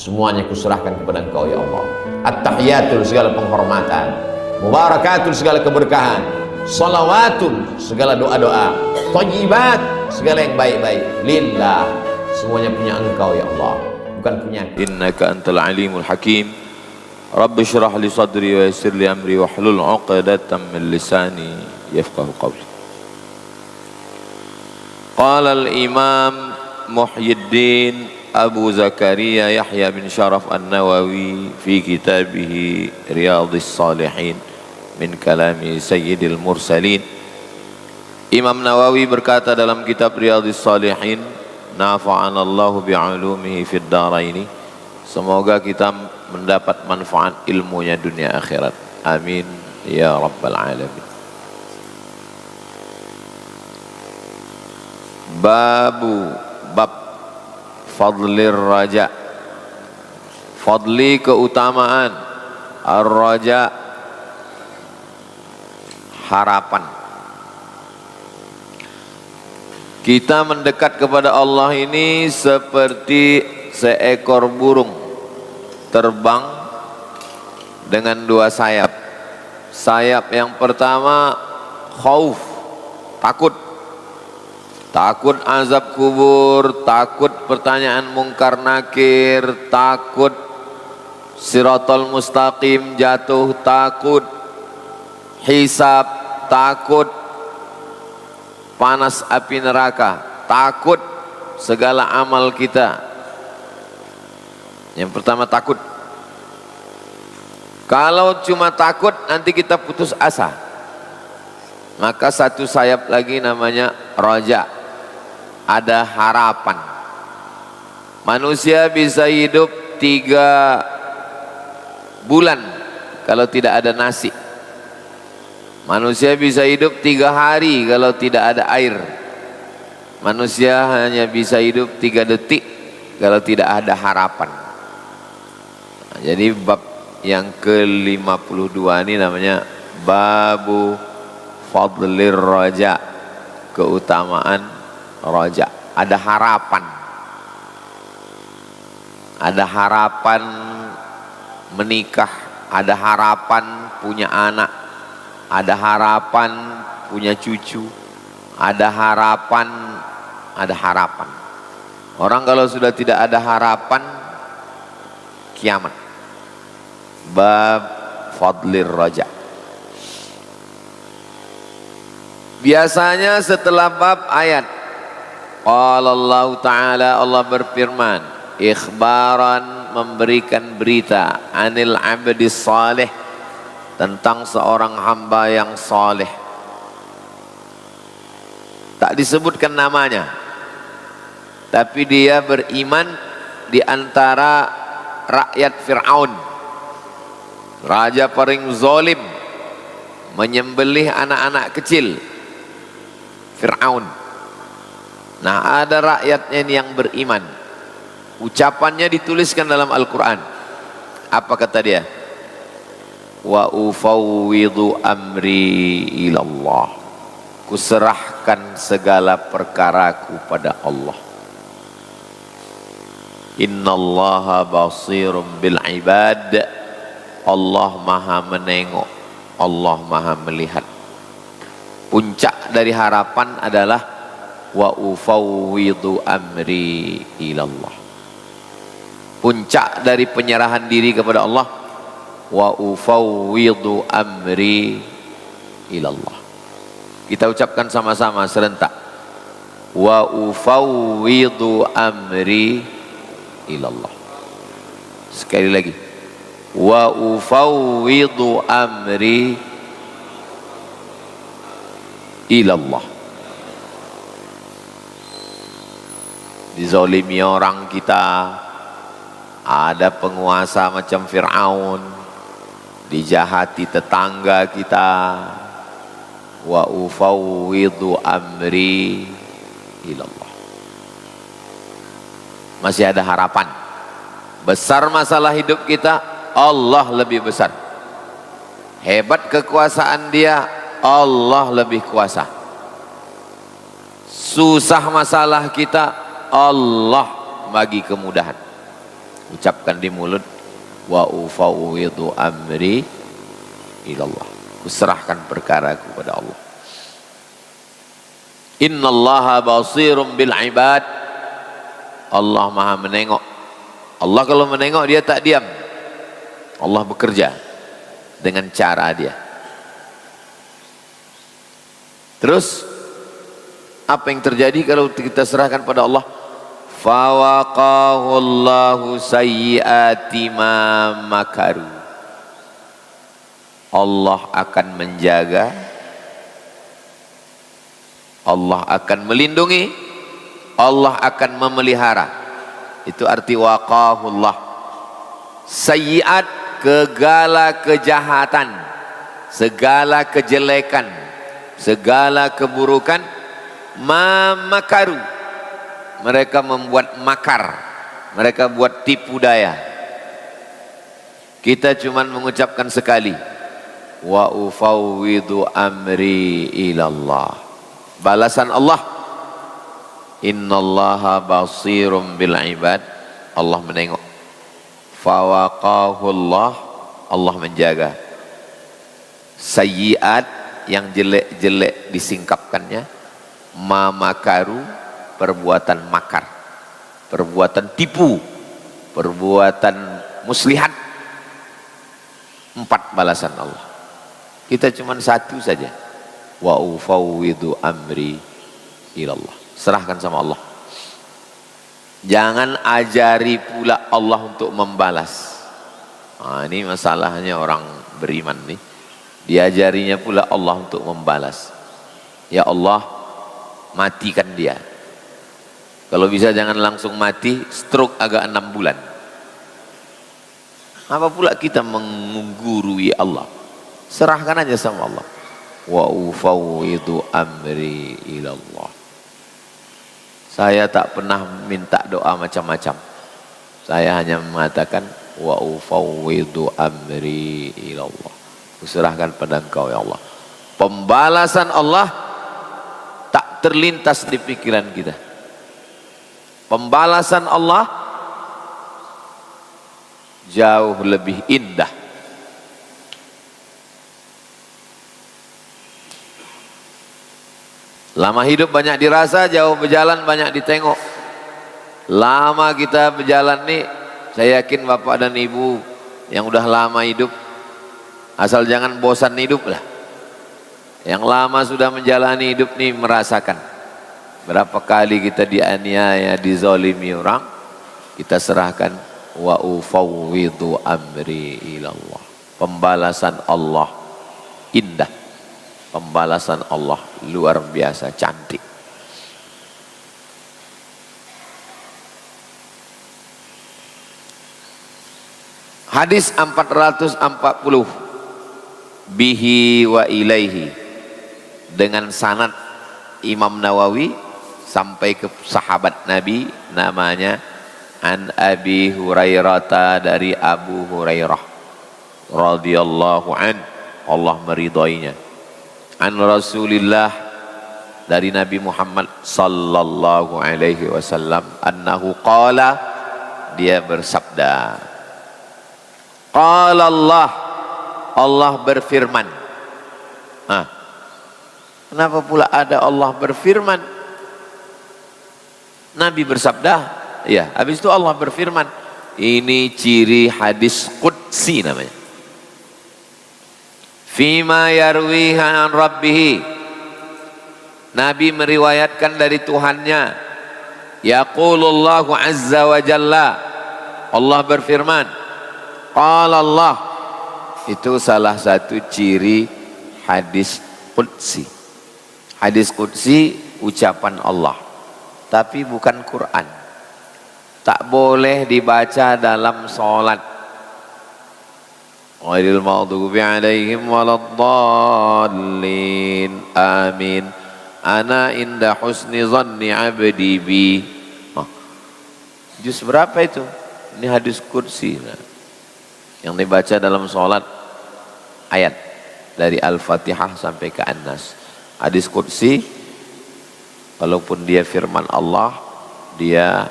semuanya kuserahkan kepada Engkau ya Allah. At-tahiyatul, segala penghormatan, mubarakatul, segala keberkahan, salawatul, segala doa-doa, thayyibat, segala yang baik-baik, lillah, semuanya punya Engkau ya Allah, bukan punya. Innaka antal alimul hakim. Rabbi syrah li sadri wa yassir li amri wa hlul 'uqdatam min lisani yafqahu qawli. Qala al-imam Muhyiddin Abu Zakaria Yahya bin Sharaf An-Nawawi fi kitabih Riyadhis Salihin min kalami Sayyidil Mursalin. Imam Nawawi berkata dalam kitab Riyadhis Salihin, nafa'anallahu bi'ulumihi fid dharaini, semoga kita mendapat manfaat ilmunya dunia akhirat, amin ya rabbal alamin. Bab fadlir raja, fadli keutamaan, ar-raja harapan. Kita mendekat kepada Allah ini seperti seekor burung terbang dengan dua sayap. Sayap yang pertama khauf, takut. Takut azab kubur, takut pertanyaan mungkar nakir, takut siratal mustaqim jatuh, takut hisab, takut panas api neraka, takut segala amal kita. Yang pertama takut. Kalau cuma takut nanti kita putus asa. Maka satu sayap lagi namanya raja, ada harapan. Manusia bisa hidup 3 bulan kalau tidak ada nasi. Manusia bisa hidup 3 hari kalau tidak ada air. Manusia hanya bisa hidup 3 detik kalau tidak ada harapan. Nah, jadi bab yang ke-52 ini namanya babu fadlir raja, keutamaan raja. Ada harapan, ada harapan menikah, ada harapan punya anak, ada harapan punya cucu, ada harapan, ada harapan. Orang kalau sudah tidak ada harapan, kiamat. Bab fadlir raja. Biasanya setelah bab ayat, qala Allah Ta'ala, Allah berfirman, ikhbaran, memberikan berita, anil abdi salih, tentang seorang hamba yang saleh. Tak disebutkan namanya, tapi dia beriman di antara rakyat Fir'aun, raja paling zalim, menyembelih anak-anak kecil, Fir'aun. Nah, ada rakyatnya ini yang beriman. Ucapannya dituliskan dalam Al-Quran. Apa kata dia? Wa ufawwidu amri ilallah, kuserahkan segala perkaraku pada Allah. Innallaha basirum bil ibad, Allah maha menengok, Allah maha melihat. Puncak dari harapan adalah wa ufawwidu amri ilallah. Puncak dari penyerahan diri kepada Allah, wa ufawwidu amri ilallah. Kita ucapkan sama-sama serentak, wa ufawwidu amri ilallah. Sekali lagi, wa ufawwidu amri ilallah. Dizolimi orang kita, ada penguasa macam Fir'aun, dijahati tetangga kita, wa ufawwidu amri ilallah. Masih ada harapan. Besar masalah hidup kita, Allah lebih besar. Hebat kekuasaan dia, Allah lebih kuasa. Susah masalah kita, Allah bagi kemudahan. ucapkan di mulut, wa ufawwidu amri ilallah, kuserahkan perkaraku kepada Allah. Innallaha basirum bil ibad, Allah maha menengok. Allah kalau menengok dia tak diam, Allah bekerja dengan cara dia. Terus apa yang terjadi kalau kita serahkan pada Allah? Fawaqahu Allahu sayyiati ma makaru, Allah akan menjaga, Allah akan melindungi, Allah akan memelihara. Itu arti waqahullah. Sayyiat, segala kejahatan, segala kejelekan, segala keburukan, ma makaru, mereka membuat makar, mereka buat tipu daya. Kita cuma mengucapkan sekali, wa ufawwidu amri ilallah. Balasan Allah, innallaha basirum bil ibad, Allah menengok. Fawaqahullah, Allah menjaga. Sayyiat, yang jelek-jelek disingkapkannya. Ma makaru, perbuatan makar, perbuatan tipu, perbuatan muslihat. 4 balasan Allah. Kita cuma 1 saja, wa ufawwidu amri ilallah, serahkan sama Allah. Jangan ajari pula Allah untuk membalas. Nah, ini masalahnya orang beriman nih, diajarinya pula Allah untuk membalas. Ya Allah, matikan dia. Kalau bisa jangan langsung mati, stroke agak 6 bulan. Apa pula kita menggurui Allah? Serahkan aja sama Allah. Wa ufawwidu amri ilallah. Saya tak pernah minta doa macam-macam. Saya hanya mengatakan wa ufawwidu amri ilallah. Kuserahkan pada Engkau ya Allah. Pembalasan Allah tak terlintas di pikiran kita. Pembalasan Allah jauh lebih indah. Lama hidup banyak dirasa, jauh berjalan banyak ditengok. Lama kita berjalan nih, saya yakin bapak dan ibu yang udah lama hidup, asal jangan bosan hidup lah. Yang lama sudah menjalani hidup nih merasakan berapa kali kita dianiaya, dizalimi orang, kita serahkan wa ufawwidu amri ilallah. Pembalasan Allah indah, pembalasan Allah luar biasa cantik. Hadis 440, bihi wa ilaihi, dengan sanad Imam Nawawi sampai ke sahabat Nabi, namanya an Abi Hurairah, dari Abu Hurairah radhiyallahu an, Allah meridainya. An Rasulillah, dari Nabi Muhammad sallallahu alaihi wasallam, annahu qala, dia bersabda, qala Allah, Allah berfirman. Kenapa pula ada Allah berfirman? Nabi bersabda, ya, habis itu Allah berfirman. Ini ciri hadis qudsi namanya. Fima yarwiha an rabbih, Nabi meriwayatkan dari Tuhannya. Yaqulullahu azza wa jalla, Allah berfirman. Qala Allah, itu salah satu ciri hadis qudsi. Hadis qudsi ucapan Allah, tapi bukan Quran. Tak boleh dibaca dalam sholat. Ghairil maghdubi alaihim waladdallin. Amin. Ana inda husni zanni abdi bi. Juz berapa itu? Ini hadis qudsi. Yang dibaca dalam sholat, ayat dari Al-Fatihah sampai ke An-Nas. Hadis qudsi, walaupun dia firman Allah, dia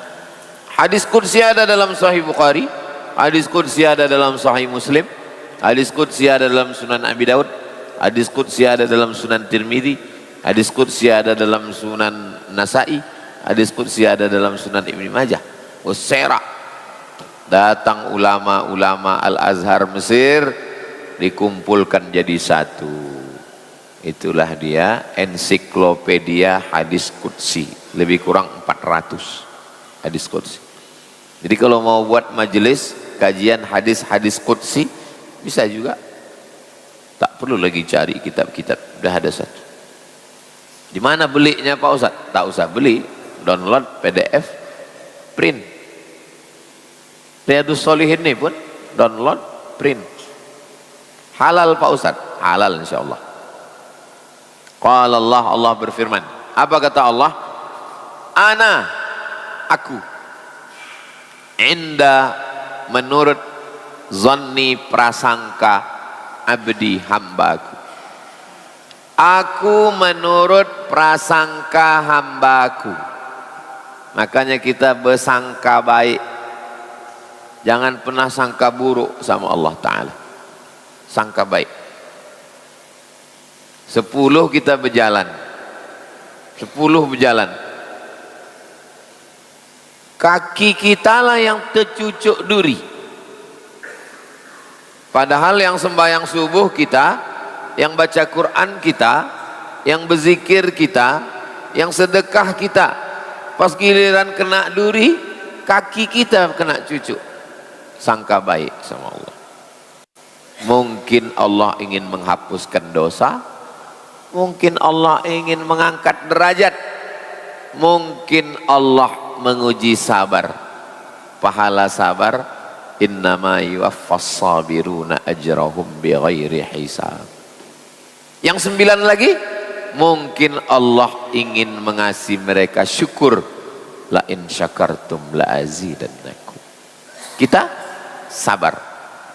Hadis qudsi ada dalam Sahih Bukhari, hadis qudsi ada dalam Sahih Muslim, hadis qudsi ada dalam Sunan Abi Daud, hadis qudsi ada dalam Sunan Tirmidzi, hadis qudsi ada dalam Sunan Nasa'i, hadis qudsi ada dalam Sunan Ibnu Majah. Usera, datang ulama-ulama Al-Azhar Mesir, dikumpulkan jadi satu. Itulah dia ensiklopedia hadis qudsi, lebih kurang 400 hadis qudsi. Jadi kalau mau buat majelis kajian hadis-hadis qudsi bisa juga, tak perlu lagi cari kitab-kitab, sudah ada satu. Di mana belinya Pak Ustaz? Tak usah beli, download PDF, print. Riyadhus Shalihin ini pun download, print. Halal Pak Ustaz? Halal insyaallah. Qala Allah berfirman. Apa kata Allah? Ana, aku, inda, menurut zanni, prasangka, abdi, hambaku. Aku menurut prasangka hambaku. Makanya kita bersangka baik, jangan pernah sangka buruk sama Allah Ta'ala. Sangka baik. 10 kita berjalan, 10 berjalan, kaki kita lah yang tercucuk duri, padahal yang sembahyang subuh kita, yang baca Quran kita, yang berzikir kita, yang sedekah kita, pas giliran kena duri, kaki kita kena cucuk. Sangka baik sama Allah. Mungkin Allah ingin menghapuskan dosa, mungkin Allah ingin mengangkat derajat, mungkin Allah menguji sabar. Pahala sabar, innama yuwaffas sabiruna ajrahum bighairi hisab. Yang 9 lagi, mungkin Allah ingin mengasihi mereka syukur, la in syakartum la azidannakum. Kita sabar,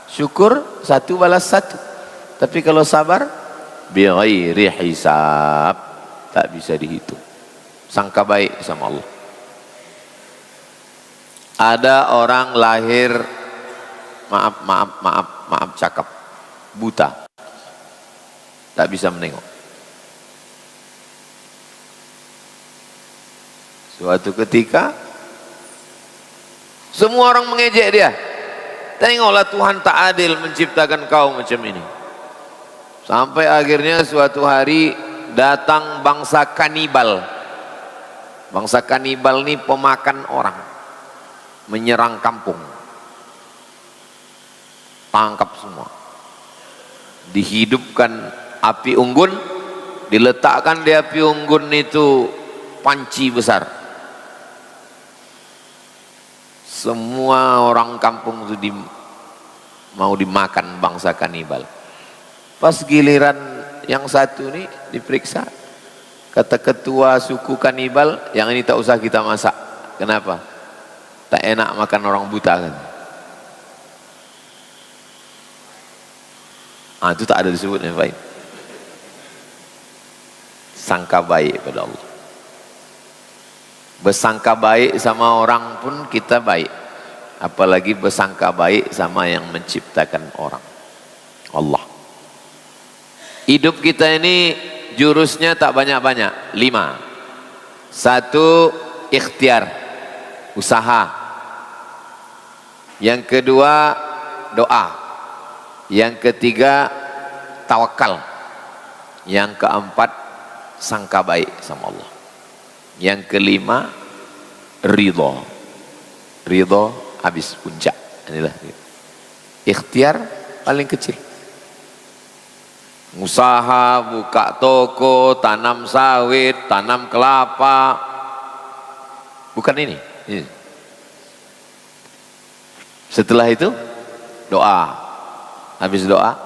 syukur 1 balas 1. Tapi kalau sabar bighairi hisab, tak bisa dihitung. Sangka baik sama Allah. Ada orang lahir maaf cakap, buta, tak bisa menengok. Suatu ketika semua orang mengejek dia. Tengoklah Tuhan tak adil menciptakan kau macam ini. Sampai akhirnya suatu hari datang bangsa kanibal. Bangsa kanibal ini pemakan orang, menyerang kampung, tangkap semua, dihidupkan api unggun, diletakkan di api unggun itu panci besar. Semua orang kampung itu mau dimakan bangsa kanibal. Pas giliran yang satu ini diperiksa, kata ketua suku kanibal, yang ini tak usah kita masak. Kenapa? Tak enak makan orang buta kan. Itu tak ada disebut yang baik. Sangka baik pada Allah. Bersangka baik sama orang pun kita baik, apalagi bersangka baik sama yang menciptakan orang, Allah. Hidup kita ini jurusnya tak banyak-banyak, 5. 1, ikhtiar, usaha. Yang kedua, doa. Yang ketiga, tawakal. Yang keempat, sangka baik sama Allah. Yang kelima, ridho. Ridho habis puncak. Inilah ikhtiar paling kecil. Usaha, buka toko, tanam sawit, tanam kelapa. Bukan ini. Setelah itu doa. Habis doa,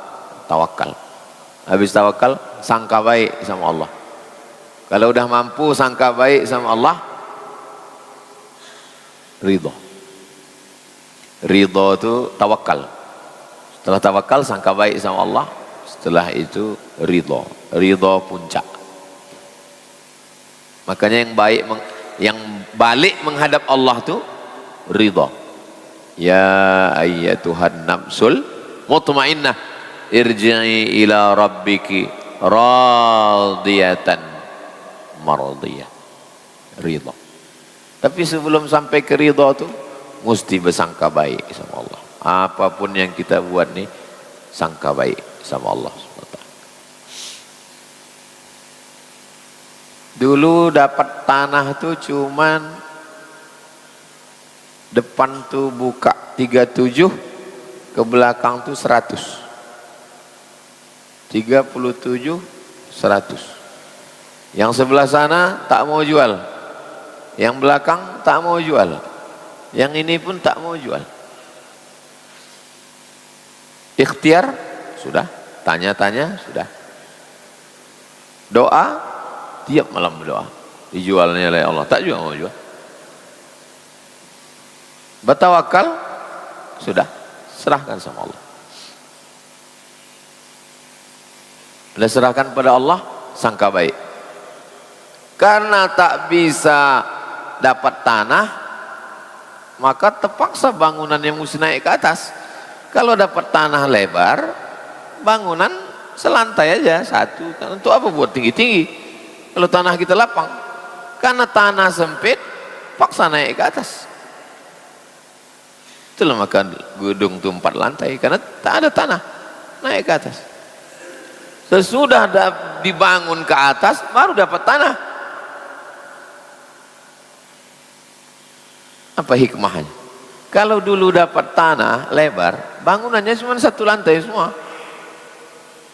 tawakal. Habis tawakal, sangka baik sama Allah. Kalau udah mampu sangka baik sama Allah, ridho. Ridho itu tawakal. Setelah tawakal, sangka baik sama Allah. Setelah itu ridho. Ridho puncak. Makanya yang baik, yang balik menghadap Allah tuh ridha. Ya ayyatuhan nafsul mutmainnah irji'i ila rabbiki radiyatan mardiyah. Ridha. Tapi sebelum sampai ke ridha tuh mesti bersangka baik sama Allah. Apapun yang kita buat nih sangka baik sama Allah SWT. Dulu dapat tanah tuh cuman depan tuh buka 37, ke belakang tuh 100. 37, 100. Yang sebelah sana tak mau jual. Yang belakang tak mau jual. Yang ini pun tak mau jual. Ikhtiar sudah, tanya-tanya sudah. Doa tiap malam berdoa, dijualnya oleh Allah, tak juga mau jual. Bertawakal sudah, serahkan sama Allah. Sudah serahkan pada Allah, sangka baik. Karena tak bisa dapat tanah, maka terpaksa bangunan yang mesti naik ke atas. Kalau dapat tanah lebar, bangunan selantai aja satu. Untuk apa buat tinggi-tinggi? Kalau tanah kita lapang, karena tanah sempit, paksa naik ke atas. Itulah maka gedung itu 4 lantai, karena tak ada tanah naik ke atas. Sesudah dibangun ke atas, baru dapat tanah. Apa hikmahnya? Kalau dulu dapat tanah lebar, bangunannya cuma 1 lantai semua.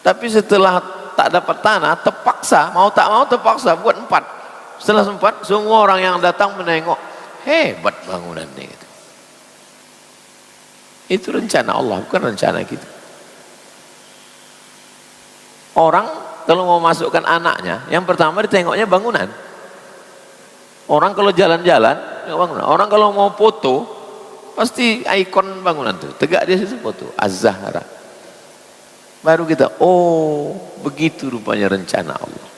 Tapi setelah tak dapat tanah, terpaksa, mau tak mau terpaksa buat 4. Setelah 4, semua orang yang datang menengok, hebat bangunan ini. Gitu. Itu rencana Allah, bukan rencana kita. Orang kalau mau masukkan anaknya, yang pertama ditengoknya bangunan. Orang kalau jalan-jalan, bangunan. Orang kalau mau foto, pasti ikon bangunan tuh, tegak dia situ foto, Az-Zahra. Baru kita, oh begitu rupanya rencana Allah.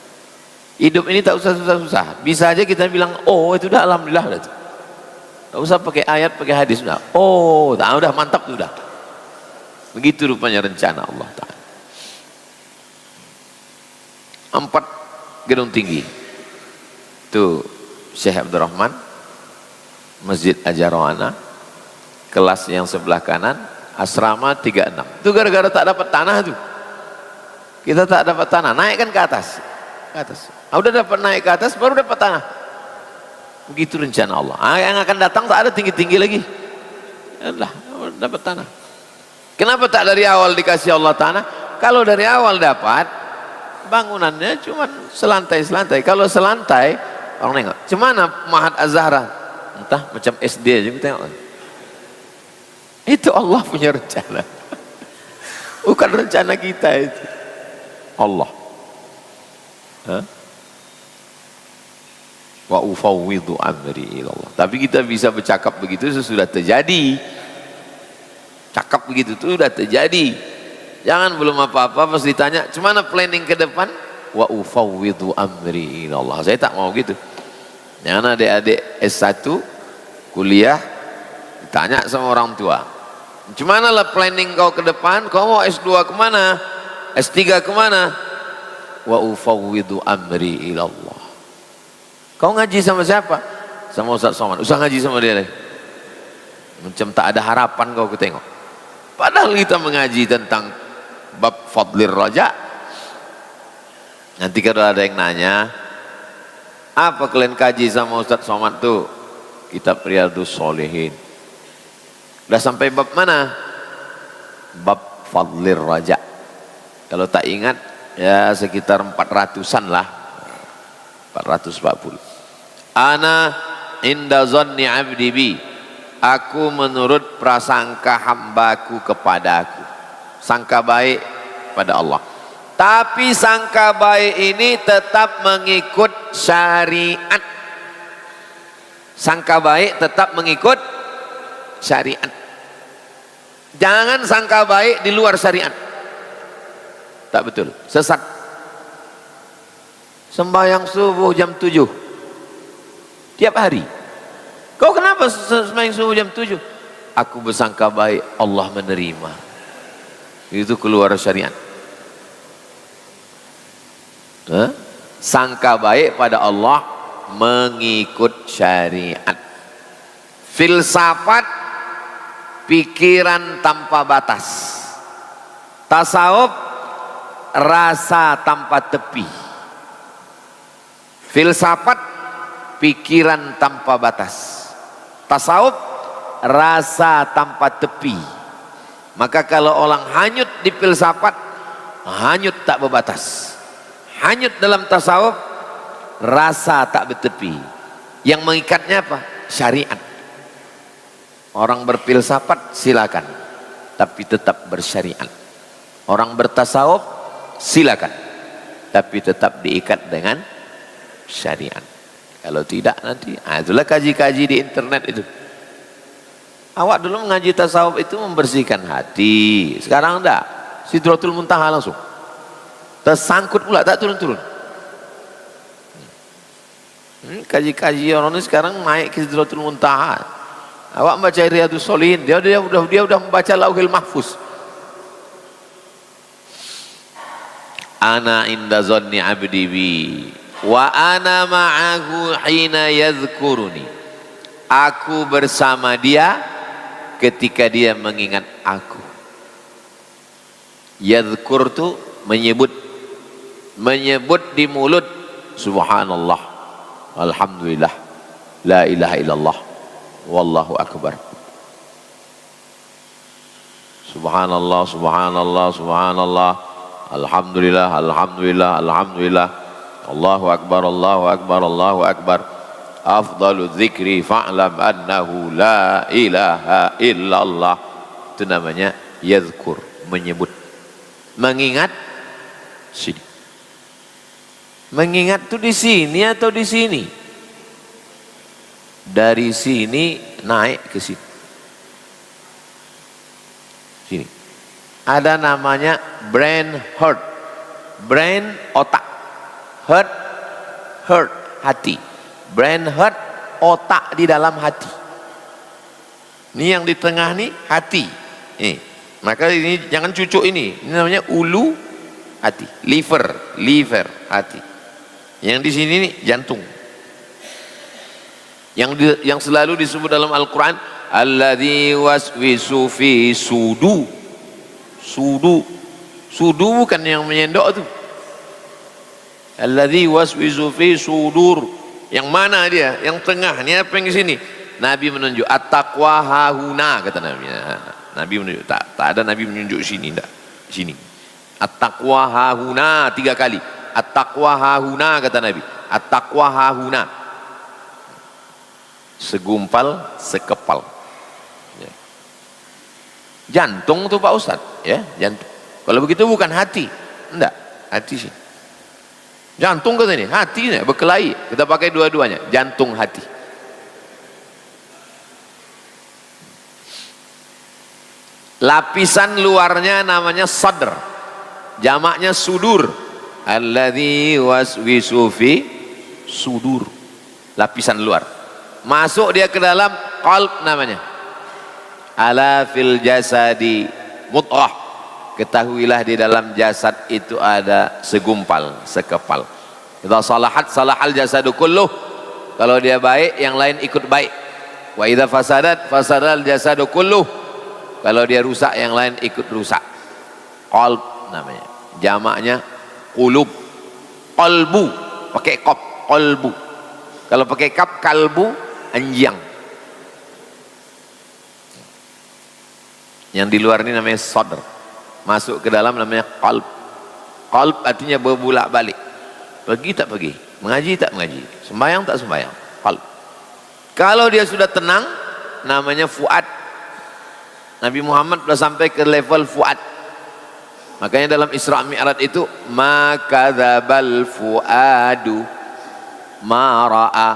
Hidup ini tak usah susah-susah. Bisa aja kita bilang, oh itu udah alhamdulillah. Udah. Tak usah pakai ayat, pakai hadis. Udah. Oh, udah mantap tuh udah. Begitu rupanya rencana Allah Ta'ala. 4 gedung tinggi. Tuh Syekh Abdurrahman, Masjid Ajarwana, kelas yang sebelah kanan, asrama 36. Itu gara-gara tak dapat tanah tuh. Kita tak dapat tanah, naikkan ke atas. Ke atas. Udah dapat naik ke atas, baru dapat tanah. Begitu rencana Allah. Yang akan datang tak ada tinggi-tinggi lagi. Yalah, dapat tanah. Kenapa tak dari awal dikasih Allah tanah? Kalau dari awal dapat, bangunannya cuma selantai-selantai. Kalau selantai, orang nengok. Cemana Mahat Az-Zahra? Entah macam SD aja kita tengok. Itu Allah punya rencana. Bukan rencana kita itu. Allah. Wa ufawwidu amri ilallah. Tapi kita bisa bercakap begitu sesudah terjadi. Cakap begitu itu sudah terjadi. Jangan belum apa-apa pas ditanya, "Gimana planning ke depan?" Wa ufawwidu amri ilallah. Saya tak mau gitu. Jangan adik-adik S1 kuliah ditanya sama orang tua. Gimana lah planning kau ke depan? Kau mau S2 kemana? S3 kemana? Wa ufawwidu amri ilallah. Kau ngaji sama siapa? Sama Ustaz Somad. Usah ngaji sama dia lagi. Macam tak ada harapan kau ketengok. Padahal kita mengaji tentang bab fadlir raja. Nanti kalau ada yang nanya, apa kalian kaji sama Ustaz Somad tuh? Kitab Riyadhus Shalihin. Udah sampai bab mana? Bab fadlir raja. Kalau tak ingat, ya sekitar 400-an lah. 440. Ana inda zanni abdi bi. Aku menurut prasangka hambaku kepadaku. Sangka baik pada Allah. Tapi sangka baik ini tetap mengikut syariat. Sangka baik tetap mengikut syariat. Jangan sangka baik di luar syariat. Tak betul, sesat. Sembahyang subuh jam 7 tiap hari, Kau kenapa sembahyang subuh jam 7? Aku bersangka baik, Allah menerima. Itu keluar syariat. Sangka baik pada Allah, mengikut syariat. Filsafat, pikiran tanpa batas. Tasawuf, rasa tanpa tepi. Filsafat, pikiran tanpa batas. Tasawuf, rasa tanpa tepi. Maka kalau orang hanyut di filsafat, hanyut tak berbatas. Hanyut dalam tasawuf, rasa tak bertepi. Yang mengikatnya apa? Syariat. Orang berfilsafat silakan, tapi tetap bersyariat. Orang bertasawuf silakan, tapi tetap diikat dengan syariat. Kalau tidak nanti, itulah kaji-kaji di internet itu. Awak dulu mengaji tasawuf itu membersihkan hati. Sekarang enggak, Sidratul Muntaha langsung. Tersangkut pula, tak turun-turun. Kaji-kaji orang ini sekarang naik ke Sidratul Muntaha. Awak membaca Riyadhus Shalihin, dia udah membaca Lauhil Mahfuz. Ana inda zanni abdi bi wa ana ma'ahu hina yadhkuruni. Aku bersama dia ketika dia mengingat aku. Yadhkur tu menyebut di mulut, subhanallah, alhamdulillah, la ilaha illallah, wallahu akbar. Subhanallah, subhanallah, subhanallah, alhamdulillah, alhamdulillah, alhamdulillah, Allahu akbar, Allahu akbar, Allahu akbar. Afdalu dzikri fa'lam annahu la ilaha illallah. Itu namanya yadhkur, menyebut. Mengingat sini. Mengingat itu di sini atau di sini? Dari sini naik ke sini. Sini. Ada namanya brain heart. Brain otak. Heart hati. Brain heart otak di dalam hati. Ini yang di tengah nih hati. Maka ini jangan cucuk ini. Ini namanya ulu hati. Liver hati. Yang di sini nih jantung. Yang selalu disebut dalam Al-Quran, alladzi waswisu fi sudu. Sudu bukan yang menyendok itu. Alladzi waswisu fi sudur. Yang mana dia? Yang tengah. Ini apa yang di sini? Nabi menunjuk at-taqwa hahuna, kata Nabi. Nabi menunjuk, tak ada Nabi menunjuk sini, enggak. Sini. At-taqwa hahuna 3 kali. At-taqwa hahuna, kata Nabi. At-taqwa hahuna. Segumpal, sekepal. Ya. Jantung tuh Pak Ustaz, ya, jantung. Kalau begitu bukan hati, enggak, hati sih. Jantung kata ini, hati ini berkelahi. Kita pakai dua-duanya, jantung hati. Lapisan luarnya namanya sadr, jamaknya sudur. Alladzi waswisu fi sudur. Lapisan luar. Masuk dia ke dalam qalb namanya. Ala fil jasadi mudghah. Ketahuilah di dalam jasad itu ada segumpal, sekepal. Idza salahat salahal jasadu kulluh. Kalau dia baik, yang lain ikut baik. Wa idza fasadat fasadal jasadu kulluh. Kalau dia rusak, yang lain ikut rusak. Qalb namanya. Jamaknya qulub. Qalbu pakai qaf, qalbu. Kalau pakai kaf, kalbu, anjing. Yang di luar ini namanya sadr. Masuk ke dalam namanya qalb. Qalb artinya berbulak balik. Pergi tak pergi, mengaji tak mengaji, sembahyang tak sembahyang. Qalb. Kalau dia sudah tenang, namanya fuad. Nabi Muhammad sudah sampai ke level fuad. Makanya dalam Isra Mi'raj itu, ma kadzabal fuadu ma ra'a.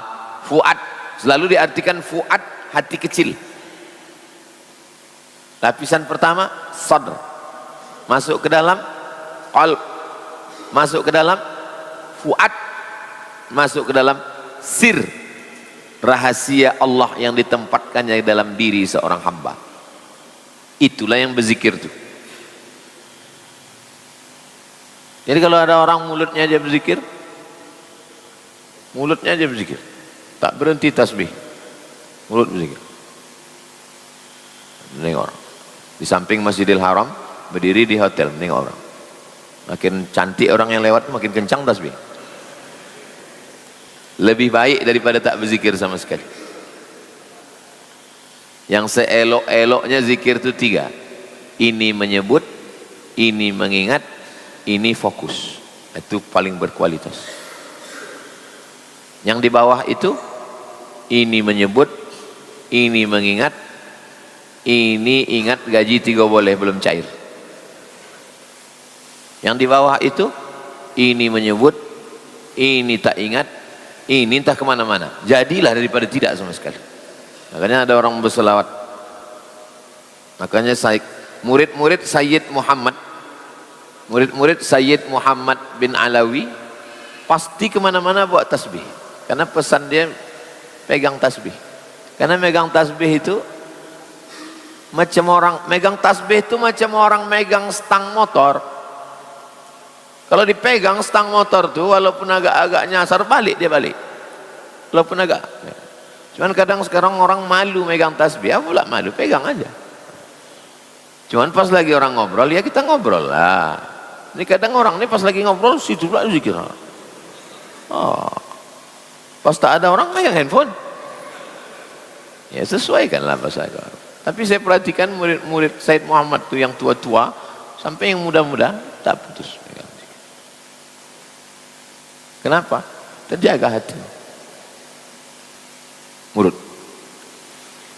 Fuad selalu diartikan fuad, hati kecil. Lapisan pertama sadr, masuk ke dalam qalb, masuk ke dalam fuad, masuk ke dalam sir. rahasia Allah yang ditempatkannya dalam diri seorang hamba. Itulah yang berzikir itu. Jadi kalau ada orang mulutnya aja berzikir, tak berhenti tasbih, mulut berzikir. Menengok orang di samping Masjidil Haram, berdiri di hotel, menengok orang. Makin cantik orang yang lewat, makin kencang tasbih. Lebih baik daripada tak berzikir sama sekali. Yang seelok-eloknya zikir itu 3. Ini menyebut, ini mengingat, ini fokus. Itu paling berkualitas. Yang di bawah itu, ini menyebut, ini mengingat, ini ingat gaji 3 boleh belum cair. Yang di bawah itu, ini menyebut, ini tak ingat, ini entah kemana-mana. Jadilah daripada tidak sama sekali. Makanya ada orang berselawat. Makanya murid-murid Sayyid Muhammad bin Alawi pasti kemana-mana bawa tasbih. Karena pesan dia pegang tasbih. Karena megang tasbih itu macam orang megang tasbih itu macam orang megang stang motor. Kalau dipegang stang motor tuh walaupun agak-agak nyasar balik dia balik. Walaupun agak. Cuman kadang sekarang orang malu megang tasbih, pula malu pegang aja. Cuman pas lagi orang ngobrol ya kita ngobrol lah. Ini kadang orang ini pas lagi ngobrol situ pula zikir. Oh. Pas tak ada orang megang handphone. Ya sesuaikanlah bahasa agama. Tapi saya perhatikan murid-murid Said Muhammad tuh yang tua-tua sampai yang muda-muda tak putus. Kenapa? Terjaga hati. Murid.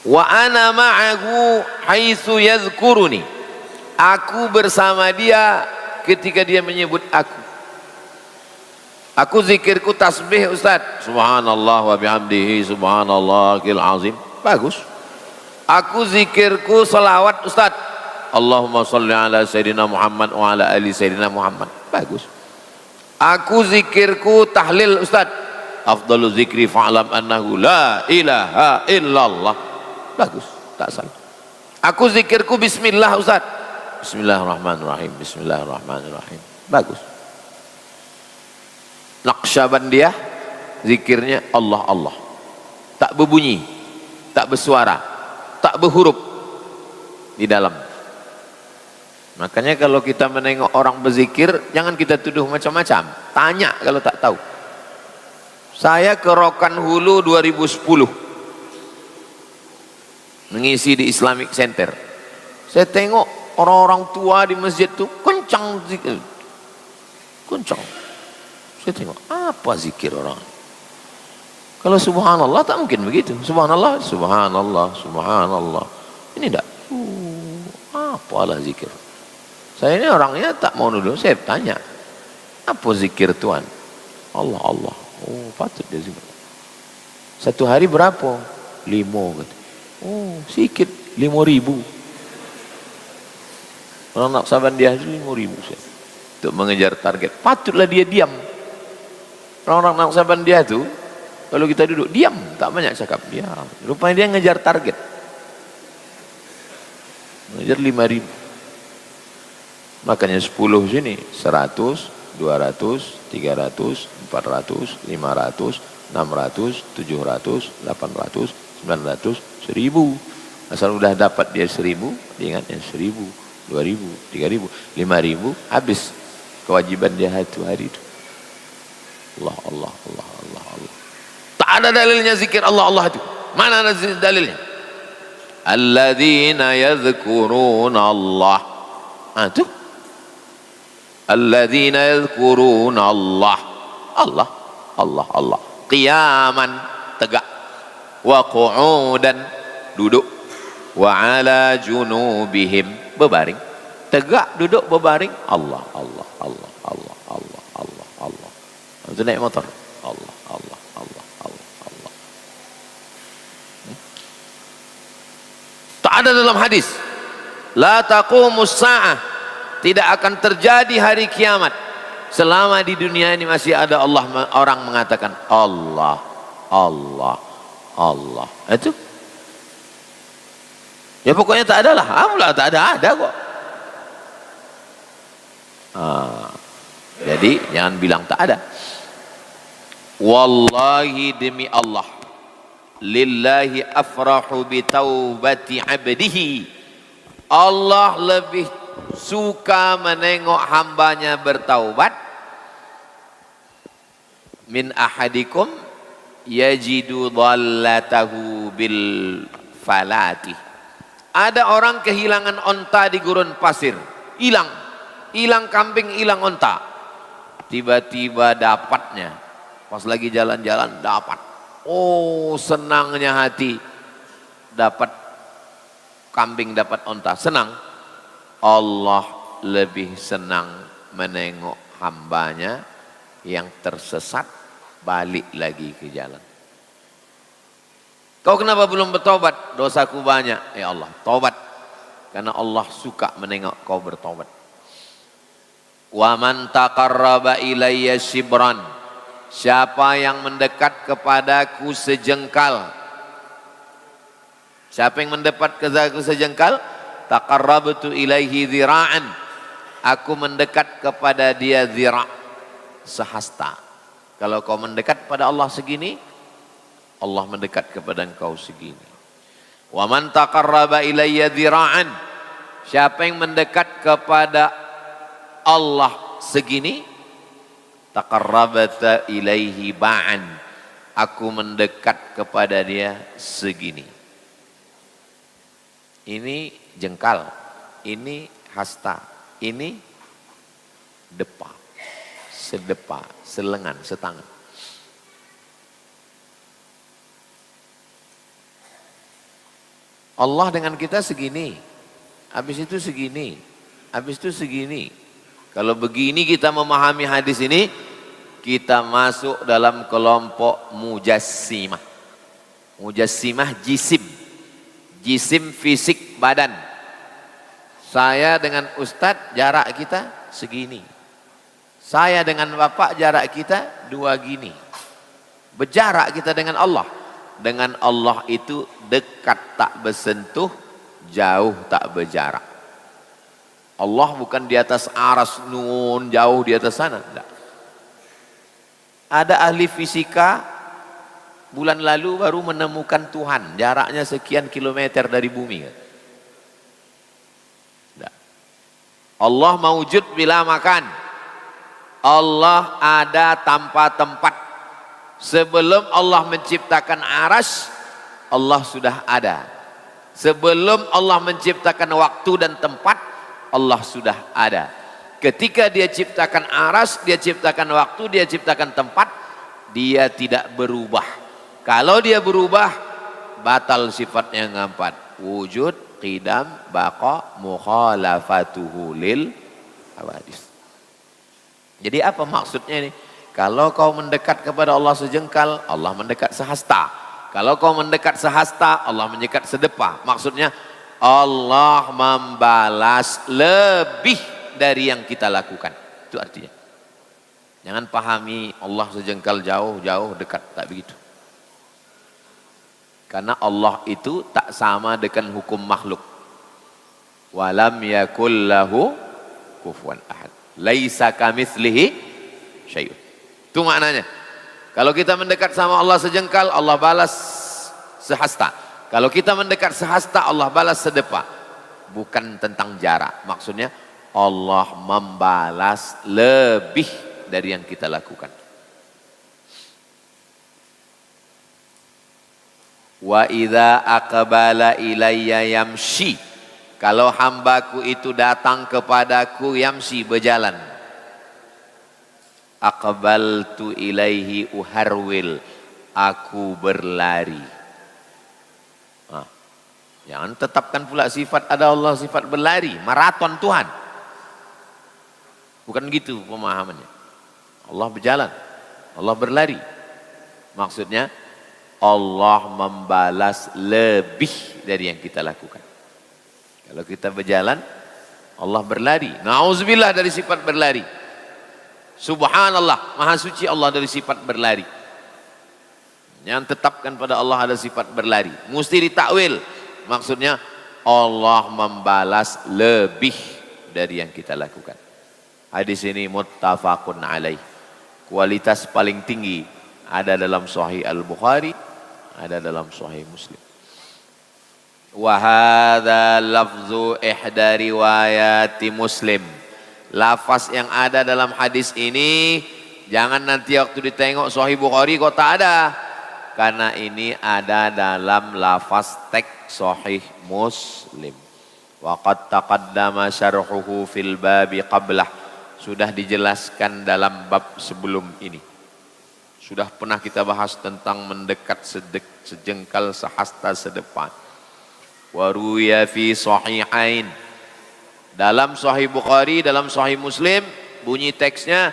Wa ana ma'ahu haitsu yadhkuruni. Aku bersama dia ketika dia menyebut aku. Aku zikirku tasbih Ustaz. Subhanallah wa bihamdihi subhanallahil azim. Bagus. Aku zikirku salawat Ustaz. Allahumma salli ala Sayyidina Muhammad wa ala ali Sayyidina Muhammad. Bagus. Aku zikirku tahlil Ustaz. Afdalu zikri fa'lam annahu la ilaha illallah. Bagus, tak salah. Aku zikirku bismillah Ustaz. Bismillahirrahmanirrahim. Bismillahirrahmanirrahim. Bagus. Naqsyabandiyah zikirnya Allah Allah. Tak berbunyi, tak bersuara, tak berhuruf di dalam. Makanya kalau kita menengok orang berzikir, jangan kita tuduh macam-macam. Tanya kalau tak tahu. Saya ke Rokan Hulu 2010. Mengisi di Islamic Center. Saya tengok orang-orang tua di masjid itu kencang zikir. Kencang. Saya tengok, apa zikir orang? Kalau subhanallah tak mungkin begitu. Subhanallah, subhanallah, subhanallah. Ini enggak. Apalah zikir? Saya ini orangnya tak mau nuduh, saya tanya. Apa zikir Tuhan? Allah, Allah. Oh, patut dia zikir. Satu hari berapa? 5 kata. Oh, sikit 5.000. Orang Naqsyabandiyah itu 5.000 saya. Untuk mengejar target. Patutlah dia diam. Orang-orang Naqsyabandiyah itu kalau kita duduk diam, tak banyak cakap, diam. Rupanya dia ngejar target. Ngejar 5.000. Makanya 10 sini 100, 200, 300, 400, 500, 600, 700, 800, 900, 1000. Asal udah dapat dia 1000, dia ingatnya 1000, 2000, 3000, 5000, habis kewajiban dia itu hari itu. Allah, Allah, Allah, Allah, Allah. Tak ada dalilnya zikir Allah, Allah itu. Mana ada dalilnya? Alladzina yadhkuruna Allah. Itu. Alladzina yadhkuruna Allah. Allah, Allah, Allah. Qiyaman, tegak. Wa qu'udan, duduk. Wa ala junubihim, berbaring. Tegak, duduk, berbaring. Allah, Allah, Allah, Allah, Allah, Allah, Allah. Itu naik motor. Allah, Allah, Allah, Allah, Allah. Tak ada dalam hadis. La taqumus sa'ah. Tidak akan terjadi hari kiamat selama di dunia ini masih ada Allah, orang mengatakan Allah, Allah, Allah. Itu. Ya pokoknya tak ada lah. Tak ada kok. Jadi jangan bilang tak ada. Wallahi demi Allah, lillahi afrahu bi taubati abdihi. Allah lebih suka menengok hambanya bertaubat min ahadikum yajidu dhallatahu bil falati. Ada orang kehilangan onta di gurun pasir, hilang kambing, hilang onta, tiba-tiba dapatnya pas lagi jalan-jalan, dapat. Oh, senangnya hati, dapat kambing, dapat onta, senang. Allah lebih senang menengok hambanya yang tersesat balik lagi ke jalan. Kau kenapa belum bertobat? Dosaku banyak. Ya Allah, tobat. Karena Allah suka menengok kau bertobat. Wa man taqarraba ilayya shibran. Siapa yang mendekat kepadaku sejengkal. Siapa yang mendekat kepadaku sejengkal? Taqarrabtu ilaihi dhira'an. Aku mendekat kepada dia dhira', sehasta. Kalau kau mendekat pada Allah segini, Allah mendekat kepada engkau segini. Wa man taqarraba ilayya dhira'an. Siapa yang mendekat kepada Allah segini, taqarrabta ilaihi ba'an. Aku mendekat kepada dia segini. Ini jengkal, ini hasta, ini depa, sedepa, selengan, setangan. Allah dengan kita segini, habis itu segini, habis itu segini. Kalau begini kita memahami hadis ini, kita masuk dalam kelompok mujassimah. Mujassimah jisim. Jisim fisik badan. Saya dengan Ustadz jarak kita segini. Saya dengan Bapak jarak kita 2 gini. Berjarak kita dengan Allah. Dengan Allah itu dekat tak bersentuh, jauh tak berjarak. Allah bukan di atas aras nun, jauh di atas sana. Tidak. Ada ahli fisika bulan lalu baru menemukan Tuhan, jaraknya sekian kilometer dari bumi. Tidak. Allah maujud bila makan. Allah ada tanpa tempat. Sebelum Allah menciptakan aras, Allah sudah ada. Sebelum Allah menciptakan waktu dan tempat, Allah sudah ada. Ketika dia ciptakan aras, dia ciptakan waktu, dia ciptakan tempat, dia tidak berubah. Kalau dia berubah, batal sifatnya yang 4. Wujud, qidam, baqa, mukhalafatuhu lil hawadis. Jadi apa maksudnya ini? Kalau kau mendekat kepada Allah sejengkal, Allah mendekat sehasta. Kalau kau mendekat sehasta, Allah mendekat sedepa. Maksudnya Allah membalas lebih dari yang kita lakukan. Itu artinya. Jangan pahami Allah sejengkal jauh, dekat. Tak begitu. Karena Allah itu tak sama dengan hukum makhluk. Walam yakul lahu kufuwan ahad. Laisa kamitslihi syai'un. Itu maknanya. Kalau kita mendekat sama Allah sejengkal, Allah balas sehasta. Kalau kita mendekat sehasta, Allah balas sedepa. Bukan tentang jarak. Maksudnya Allah membalas lebih dari yang kita lakukan. Wa idza aqbala ilayya yamshi. Kalau hambaku itu datang kepadaku yamshi, berjalan. Aqbaltu ilaihi uharwil. Aku berlari. Jangan tetapkan pula sifat ada Allah, sifat berlari, maraton Tuhan. Bukan gitu pemahamannya. Allah berjalan, Allah berlari. Maksudnya Allah membalas lebih dari yang kita lakukan. Kalau kita berjalan, Allah berlari. Na'udzubillah dari sifat berlari. Subhanallah, maha suci Allah dari sifat berlari. Yang tetapkan pada Allah ada sifat berlari. Mesti ditakwil. Maksudnya Allah membalas lebih dari yang kita lakukan. Hadis ini muttafaqun alaih. Kualitas paling tinggi ada dalam Sahih Al-Bukhari, ada dalam Sahih Muslim. Wa hadza lafzu ihda riwayati Muslim. Lafaz yang ada dalam hadis ini jangan nanti waktu ditengok Sahih Bukhari kok tak ada. Karena ini ada dalam lafaz teks Sahih Muslim. Wa qad taqaddama syarhuhu fil babi qablah. Sudah dijelaskan dalam bab sebelum ini. Sudah pernah kita bahas tentang mendekat sejengkal sehasta sedepan. Wa ruya fi sahihain. Dalam Sahih Bukhari, dalam Sahih Muslim bunyi teksnya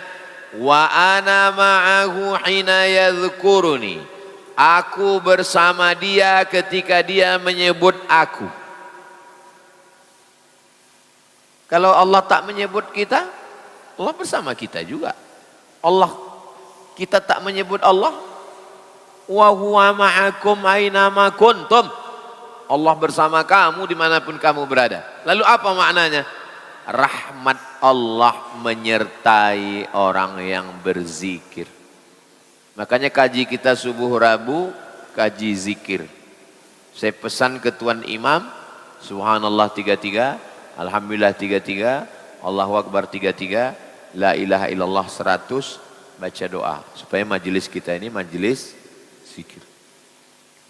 wa ana ma'ahu hina yadhkuruni. Aku bersama dia ketika dia menyebut aku. Kalau Allah tak menyebut kita, Allah bersama kita juga. Kita tak menyebut Allah. Wa huwa ma'akum aina ma kuntum. Allah bersama kamu dimanapun kamu berada. Lalu apa maknanya? Rahmat Allah menyertai orang yang berzikir. Makanya kaji kita subuh Rabu, kaji zikir. Saya pesan ke Tuan Imam, Subhanallah 33, Alhamdulillah 33, Allahu Akbar 33, La ilaha illallah 100, baca doa. Supaya majelis kita ini majelis zikir.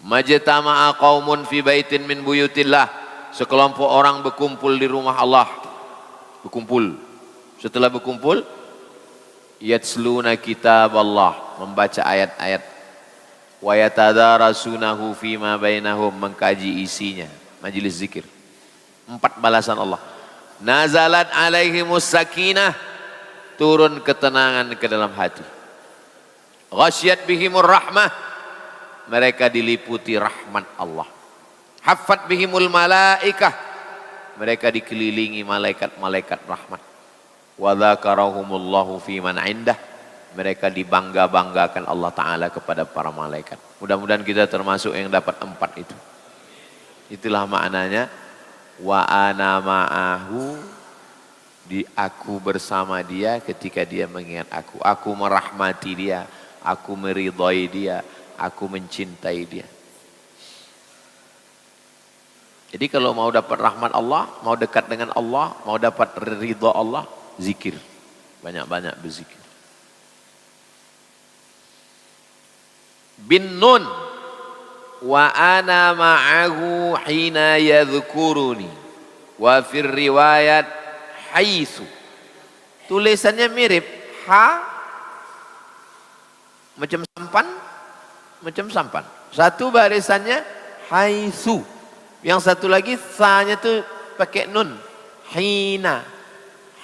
Majtama'a qaumun fi baitin min buyutillah. Sekelompok orang berkumpul di rumah Allah. Berkumpul. Setelah berkumpul, yatsluna kitab Allah, membaca ayat-ayat, wa yatadarasunahu fima bainahum, mengkaji isinya, majelis zikir. 4 balasan Allah. Nazalat alaihimus sakinah, turun ketenangan ke dalam hati. Ghasyiyat bihimur rahmah, mereka diliputi rahmat Allah. Haffat bihimul malaikah, mereka dikelilingi malaikat-malaikat rahmat. Wa dzakarahumullahu fi man indah, mereka dibangga-banggakan Allah Ta'ala kepada para malaikat. Mudah-mudahan kita termasuk yang dapat 4 itu. Itulah maknanya wa ana ma'ahu, di aku bersama dia ketika dia mengingat aku. Aku merahmati dia, aku meridhai dia, aku mencintai dia. Jadi kalau mau dapat rahmat Allah, mau dekat dengan Allah, mau dapat ridha Allah, zikir. Banyak-banyak berzikir. Bin nun wa ana ma'ahu hina yadhkuruni wa fir riwayat haitsu. Tulisannya mirip, ha macam sampan. Satu barisannya haitsu. Yang satu lagi sa-nya tuh pakai nun. Hina.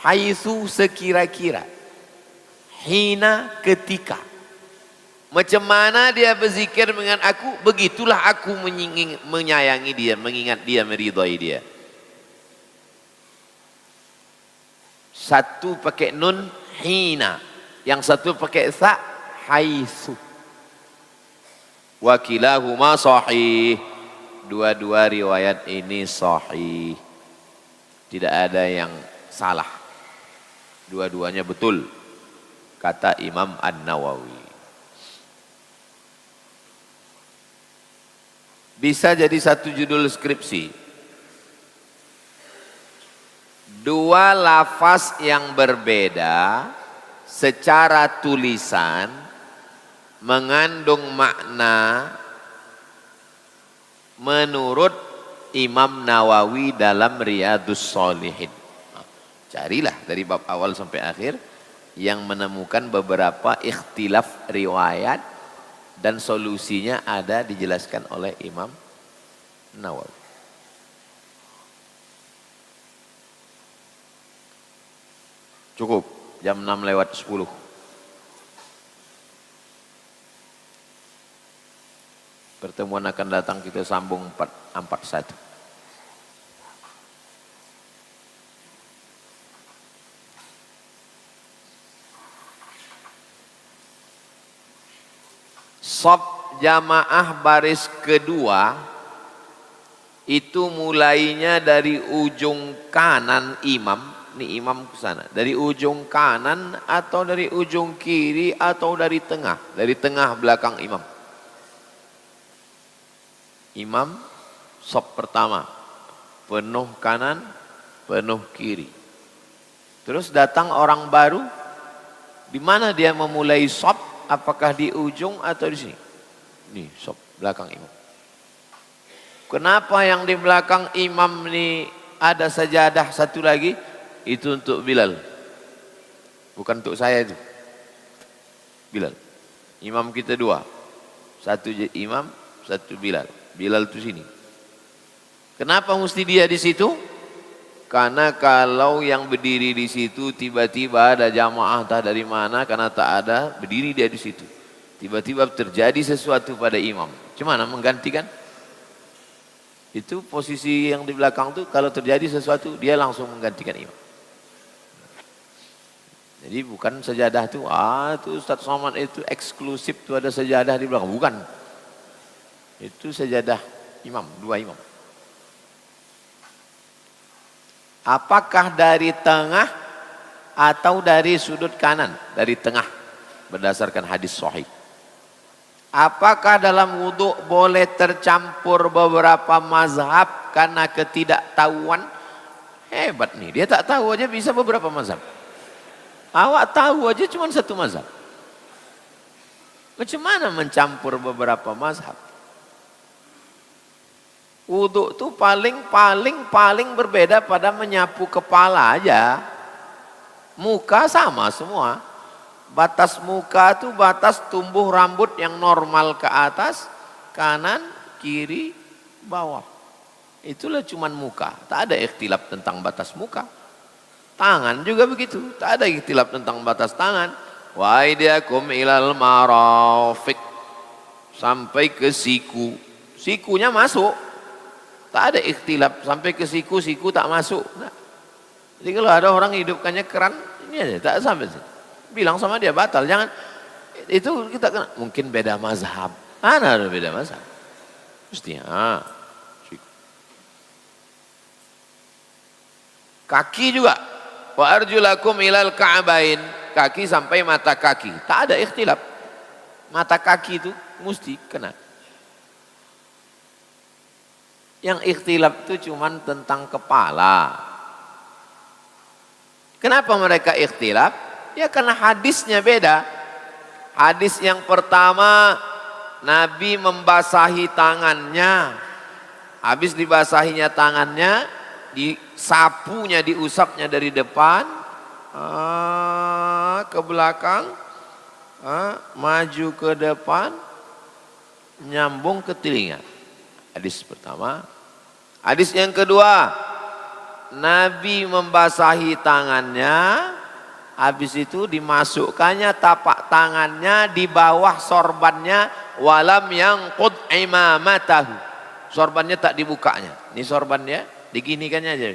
Haitsu sekira-kira. Hina ketika. Macam mana dia berzikir dengan aku, begitulah aku menyayangi dia, mengingat dia, meridhai dia. Satu pakai nun, hina. Yang satu pakai sa, haitsu. Wa kilahuma sahih. Dua-dua riwayat ini sahih. Tidak ada yang salah. Dua-duanya betul. Kata Imam An-Nawawi. Bisa jadi satu judul skripsi. 2 lafaz yang berbeda secara tulisan mengandung makna menurut Imam Nawawi dalam Riyadhus Shalihin. Carilah dari bab awal sampai akhir yang menemukan beberapa ikhtilaf riwayat dan solusinya ada dijelaskan oleh Imam Nawawi. Cukup, jam 6:10. Pertemuan akan datang kita sambung 441. Shaf jamaah baris kedua itu mulainya dari ujung kanan imam, nih imam ke sana, dari ujung kanan atau dari ujung kiri atau dari tengah belakang imam. Imam sop pertama penuh kanan, penuh kiri. Terus datang orang baru, di mana dia memulai sop? Apakah di ujung atau di sini? Nih sop belakang imam. Kenapa yang di belakang imam ini ada sajadah satu lagi? Itu untuk Bilal, bukan untuk saya itu. Bilal, imam kita dua, satu imam, satu Bilal. Bilal itu sini. Kenapa mesti dia di situ? Karena kalau yang berdiri di situ tiba-tiba ada jamaah entah dari mana, karena tak ada, berdiri dia di situ. Tiba-tiba terjadi sesuatu pada imam. Gimana menggantikan? Itu posisi yang di belakang tuh kalau terjadi sesuatu dia langsung menggantikan imam. Jadi bukan sajadah itu, itu Ustaz Somad itu eksklusif tuh ada sajadah di belakang. Bukan. Itu sajadah imam, dua imam. Apakah dari tengah atau dari sudut kanan? Dari tengah berdasarkan hadis sahih. Apakah dalam wudhu boleh tercampur beberapa mazhab karena ketidaktahuan? Hebat nih, dia tak tahu aja bisa beberapa mazhab. Awak tahu aja cuma satu mazhab. Macam mana mencampur beberapa mazhab? Wudhu itu paling berbeda pada menyapu kepala aja. Muka sama semua. Batas muka itu batas tumbuh rambut yang normal ke atas, kanan, kiri, bawah. Itulah cuman muka. Tak ada ikhtilaf tentang batas muka. Tangan juga begitu. Tak ada ikhtilaf tentang batas tangan. Wa aidiakum ilal marafiq. Sampai ke siku. Sikunya masuk. Tak ada ikhtilaf sampai ke siku tak masuk. Nah. Jadi kalau ada orang hidupkannya keran, ini aja tak sampai sih. Bilang sama dia batal, jangan. Itu kita kena. Mungkin beda mazhab. Ada beda mazhab. Mestinya. Kaki juga. Wa arjulakum ilal ka'bain. Kaki sampai mata kaki. Tak ada ikhtilaf. Mata kaki itu mesti kena. Yang ikhtilaf itu cuma tentang kepala. Kenapa mereka ikhtilaf? Ya karena hadisnya beda. Hadis yang pertama, Nabi membasahi tangannya. Habis dibasahinya tangannya, disapunya, diusapnya dari depan ke belakang, maju ke depan, nyambung ke telinga. Hadis pertama. Hadis yang kedua, Nabi membasahi tangannya, habis itu dimasukkannya tapak tangannya di bawah sorbannya, walam yangqud imamatahu. Sorbannya tak dibukanya. Ini sorbannya, diginikannya aja.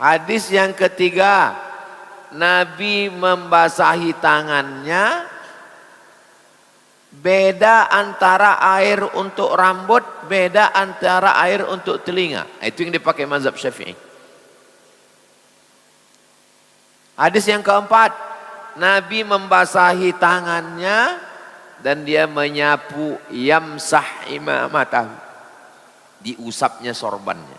Hadis yang ketiga, Nabi membasahi tangannya. Beda antara air untuk rambut, beda antara air untuk telinga. Itu yang dipakai mazhab Syafi'i. Hadis yang keempat, Nabi membasahi tangannya dan dia menyapu yamsah imamatahu. Diusapnya sorbannya.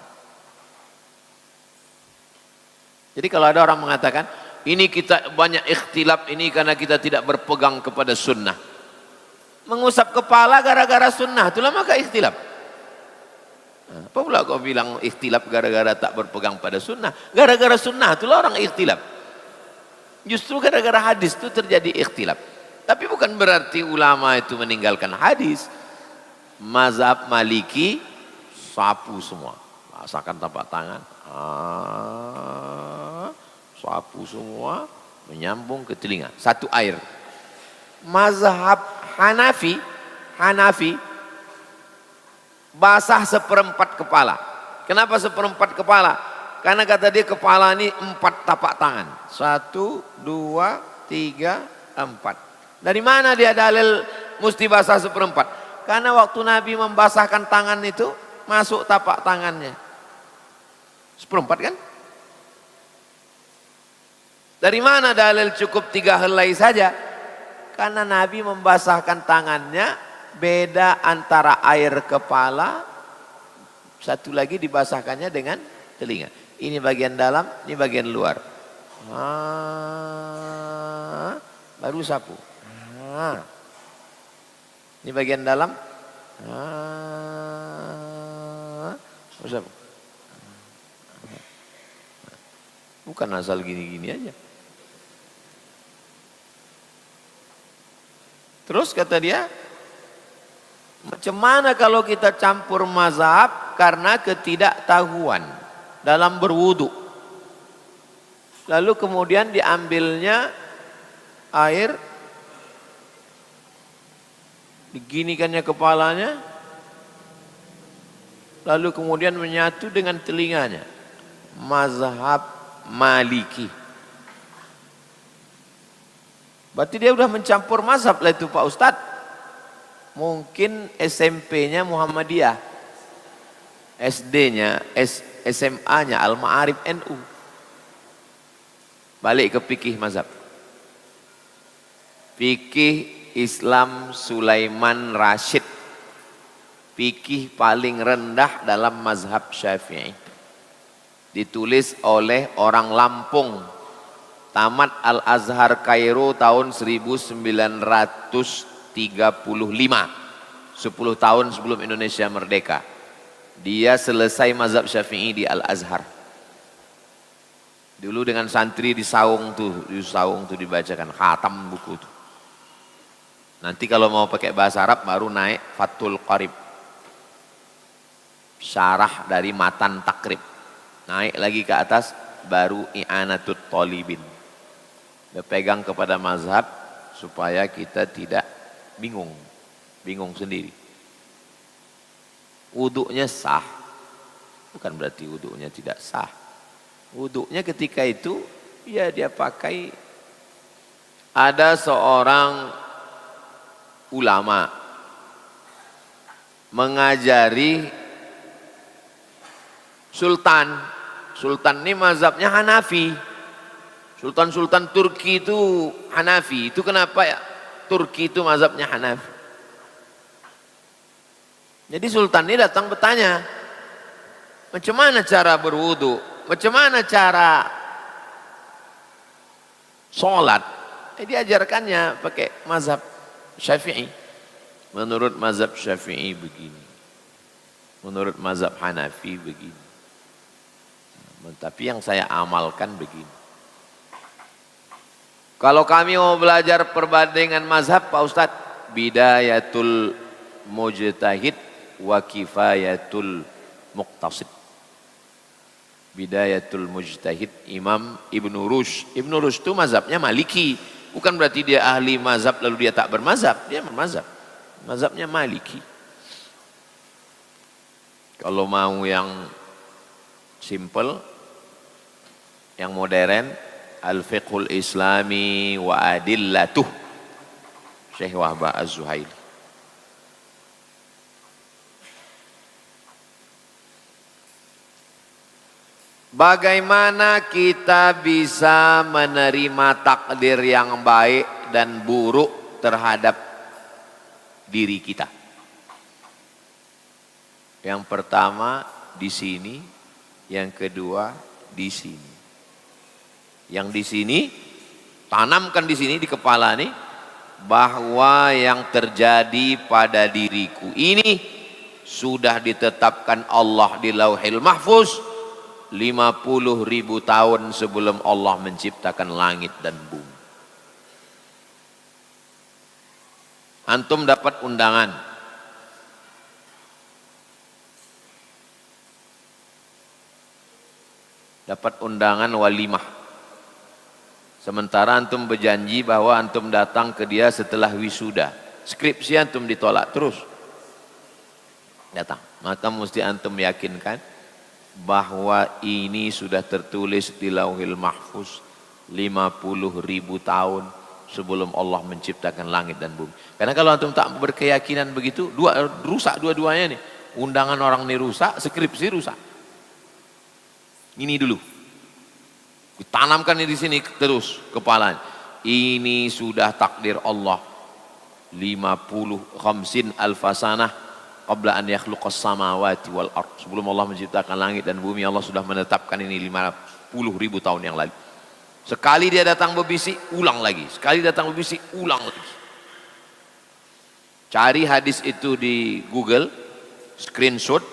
Jadi kalau ada orang mengatakan, ini kita banyak ikhtilaf ini karena kita tidak berpegang kepada sunnah. Mengusap kepala gara-gara sunnah, itulah maka ikhtilaf. Apa pula kau bilang ikhtilaf gara-gara tak berpegang pada sunnah? Gara-gara sunnah itulah orang ikhtilaf. Justru gara-gara hadis itu terjadi ikhtilaf. Tapi bukan berarti ulama itu meninggalkan hadis. Mazhab Maliki sapu semua. Rasakan tapak tangan. Sapu semua, menyambung ke telinga. Satu air. Mazhab Hanafi basah seperempat kepala. Kenapa seperempat kepala? Karena kata dia kepala ini 4 tapak tangan. 1, 2, 3, 4. Dari mana dia dalil mesti basah 1/4? Karena waktu Nabi membasahkan tangan itu, masuk tapak tangannya 1/4 kan? Dari mana dalil cukup 3 helai saja? Karena Nabi membasahkan tangannya, beda antara air kepala, satu lagi dibasahkannya dengan telinga. Ini bagian dalam, ini bagian luar. Baru sapu. Ini bagian dalam. Baru sapu. Bukan asal gini-gini aja. Terus kata dia, macam mana kalau kita campur mazhab karena ketidaktahuan dalam berwudu. Lalu kemudian diambilnya air, diginikannya kepalanya, lalu kemudian menyatu dengan telinganya. Mazhab Maliki. Berarti dia udah mencampur mazhab lah itu Pak Ustadz. Mungkin SMP-nya Muhammadiyah, SD-nya, SMA-nya Al-Ma'arif NU. Balik ke fikih mazhab. Fikih Islam Sulaiman Rashid. Fikih paling rendah dalam mazhab Syafi'i. Ditulis oleh orang Lampung. Tamat Al-Azhar Kairo tahun 1935. 10 tahun sebelum Indonesia merdeka. Dia selesai mazhab Syafi'i di Al-Azhar. Dulu dengan santri di saung tuh dibacakan khatam buku tuh. Nanti kalau mau pakai bahasa Arab baru naik Fathul Qarib. Syarah dari Matan Takrib. Naik lagi ke atas baru I'anatut Talibin. Berpegang kepada mazhab supaya kita tidak bingung sendiri. Wuduknya sah, bukan berarti wuduknya tidak sah. Wuduknya ketika itu ya dia pakai. Ada seorang ulama mengajari sultan ini mazhabnya Hanafi. Sultan Turki itu Hanafi. Itu kenapa ya? Turki itu mazhabnya Hanafi. Jadi sultan ini datang bertanya, macam mana cara berwudu? Macam mana cara sholat? Diajarkannya pakai mazhab Syafi'i. Menurut mazhab Syafi'i begini. Menurut mazhab Hanafi begini. Tapi yang saya amalkan begini. Kalau kami mau belajar perbandingan mazhab Pak Ustadz, bidayatul mujtahid wa kifayatul muqtasid. Bidayatul mujtahid Imam Ibnu Rushd. Ibnu Rushd itu mazhabnya Maliki. Bukan berarti dia ahli mazhab lalu dia tak bermazhab. Dia bermazhab. Mazhabnya Maliki. Kalau mau yang simple, yang modern, Al-Fiqhul Islami wa Adillatuh, Syekh Wahbah Az-Zuhaili. Bagaimana kita bisa menerima takdir yang baik dan buruk terhadap diri kita? Yang pertama di sini, yang kedua di sini. Yang di sini, tanamkan di sini di kepala nih, bahwa yang terjadi pada diriku ini sudah ditetapkan Allah di Lauhil Mahfuz 50.000 tahun sebelum Allah menciptakan langit dan bumi. Antum dapat undangan. Dapat undangan walimah. Sementara antum berjanji bahwa antum datang ke dia setelah wisuda. Skripsi antum ditolak terus. Datang. Maka mesti antum yakinkan bahwa ini sudah tertulis di Lauhil Mahfuz 50.000 tahun sebelum Allah menciptakan langit dan bumi. Karena kalau antum tak berkeyakinan begitu, rusak dua-duanya nih. Undangan orang ini rusak, skripsi rusak. Ini dulu. Ditanamkan di sini terus kepalanya. Ini sudah takdir Allah. 50 alfasanah qabla an yakhluqas samawati wal ard. Sebelum Allah menciptakan langit dan bumi, Allah sudah menetapkan ini 50.000 tahun yang lalu. Sekali dia datang berbisik, ulang lagi. Sekali datang berbisik, ulang lagi. Cari hadis itu di Google, screenshot,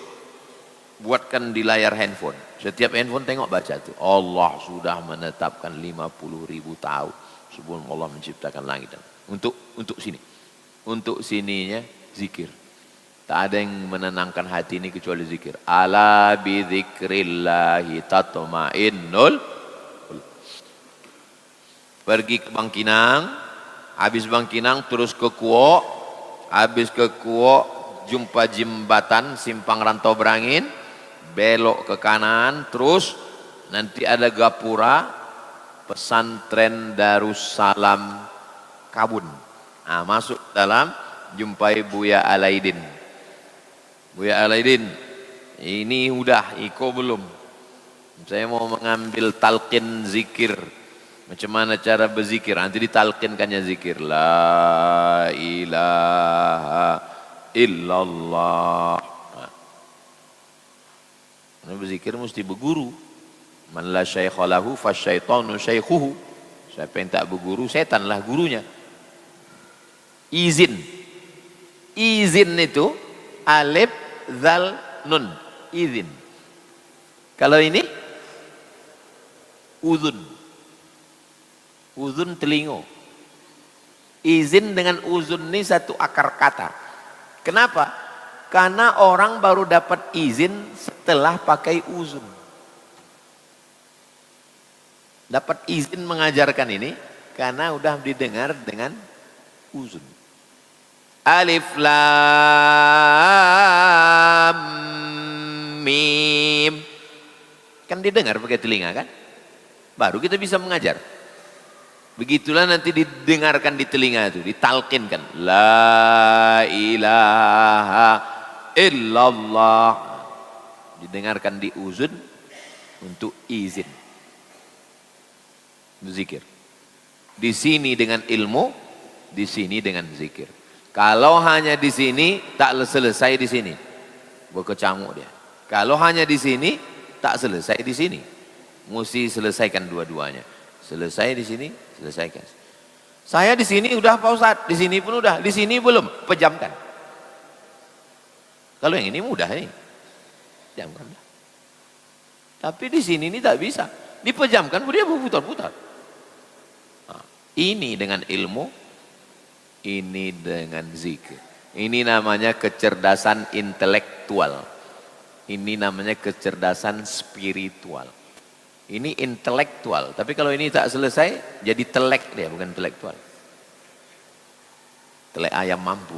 buatkan di layar handphone. Setiap handphone tengok baca tuh. Allah sudah menetapkan 50.000 tahun sebelum Allah menciptakan langit dan untuk sini. Untuk sininya zikir. Tak ada yang menenangkan hati ini kecuali zikir. Ala bi dzikrillahi tatma'innul. Pergi ke Bangkinang, habis Bangkinang terus ke Kuok, habis ke Kuok jumpa jembatan Simpang Rantau Berangin, belok ke kanan, terus nanti ada gapura pesantren Darussalam Kabun. Nah, masuk dalam, jumpai Buya Alaidin. Buya Alaidin, ini udah, iko belum? Saya mau mengambil talqin zikir. Macam mana cara berzikir? Nanti ditalqinkannya zikir. La ilaha illallah. Nah, berzikir mesti berguru. Man la syaikha lahu fasyaitanu syaikhuhu. Siapa yang tak berguru, setanlah gurunya. Izin. Izin itu alif, zal, nun. Izin. Kalau ini uzun. Uzun telingo. Izin dengan uzun ini satu akar kata. Kenapa? Karena orang baru dapat izin setelah pakai uzun. Dapat izin mengajarkan ini karena udah didengar dengan uzun. Alif lam mim. Kan didengar pakai telinga kan? Baru kita bisa mengajar. Begitulah nanti didengarkan di telinga itu, ditalqinkan. La ilaha illallah. Didengarkan di uzun untuk izin. Zikir. Di sini dengan ilmu, di sini dengan zikir. Kalau hanya di sini, tak selesai di sini. Berkecamuk dia. Kalau hanya di sini, tak selesai di sini. Mesti selesaikan dua-duanya. Selesai di sini, selesaikan. Saya di sini udah Pak Ustadz, di sini pun udah, di sini belum, pejamkan. Kalau yang ini mudah nih, pejamkan. Tapi di sini ini tak bisa, dipejamkan, dia berputar-putar. Nah, ini dengan ilmu, ini dengan zikir. Ini namanya kecerdasan intelektual. Ini namanya kecerdasan spiritual. Ini intelektual, tapi kalau ini tak selesai, jadi telek dia, bukan intelektual. Telek ayam mampu.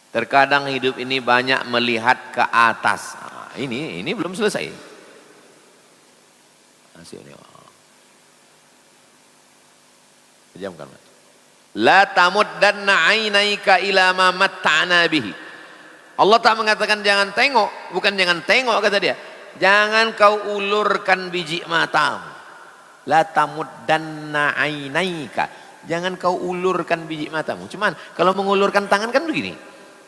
Terkadang hidup ini banyak melihat ke atas. Nah, ini belum selesai. Hasilnya. Pejamkan. La tamuddanna 'ainaika ila ma matta'na bihi. Allah tak mengatakan jangan tengok, bukan jangan tengok kata dia. Jangan kau ulurkan biji matamu. La tamuddanna 'ainaika. Jangan kau ulurkan biji matamu. Cuman kalau mengulurkan tangan kan begini.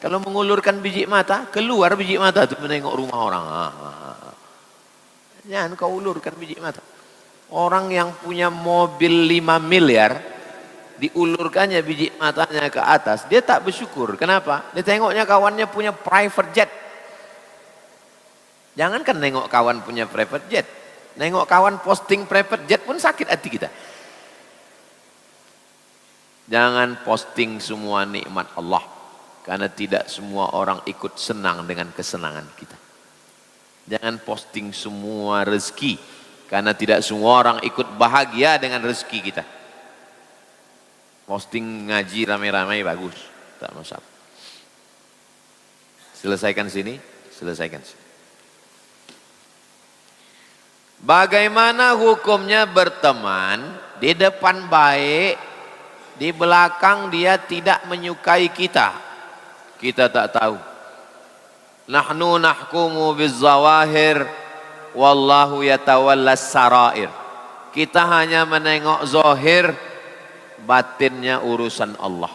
Kalau mengulurkan biji mata, keluar biji mata itu menengok rumah orang. Jangan kau ulurkan biji mata. Orang yang punya mobil 5 miliar, diulurkannya biji matanya ke atas, dia tak bersyukur. Kenapa? Dia tengoknya kawannya punya private jet. Jangankan nengok kawan punya private jet, nengok kawan posting private jet pun sakit hati kita. Jangan posting semua nikmat Allah, karena tidak semua orang ikut senang dengan kesenangan kita. Jangan posting semua rezeki, karena tidak semua orang ikut bahagia dengan rezeki kita. Posting ngaji ramai-ramai bagus, tak masalah. Selesaikan sini, selesaikan sini. Bagaimana hukumnya berteman, di depan baik, di belakang dia tidak menyukai kita? Kita tak tahu. Nahnu nahkumu bizzawahir wallahu yatawallas sarair. Kita hanya menengok zahir, batinnya urusan Allah.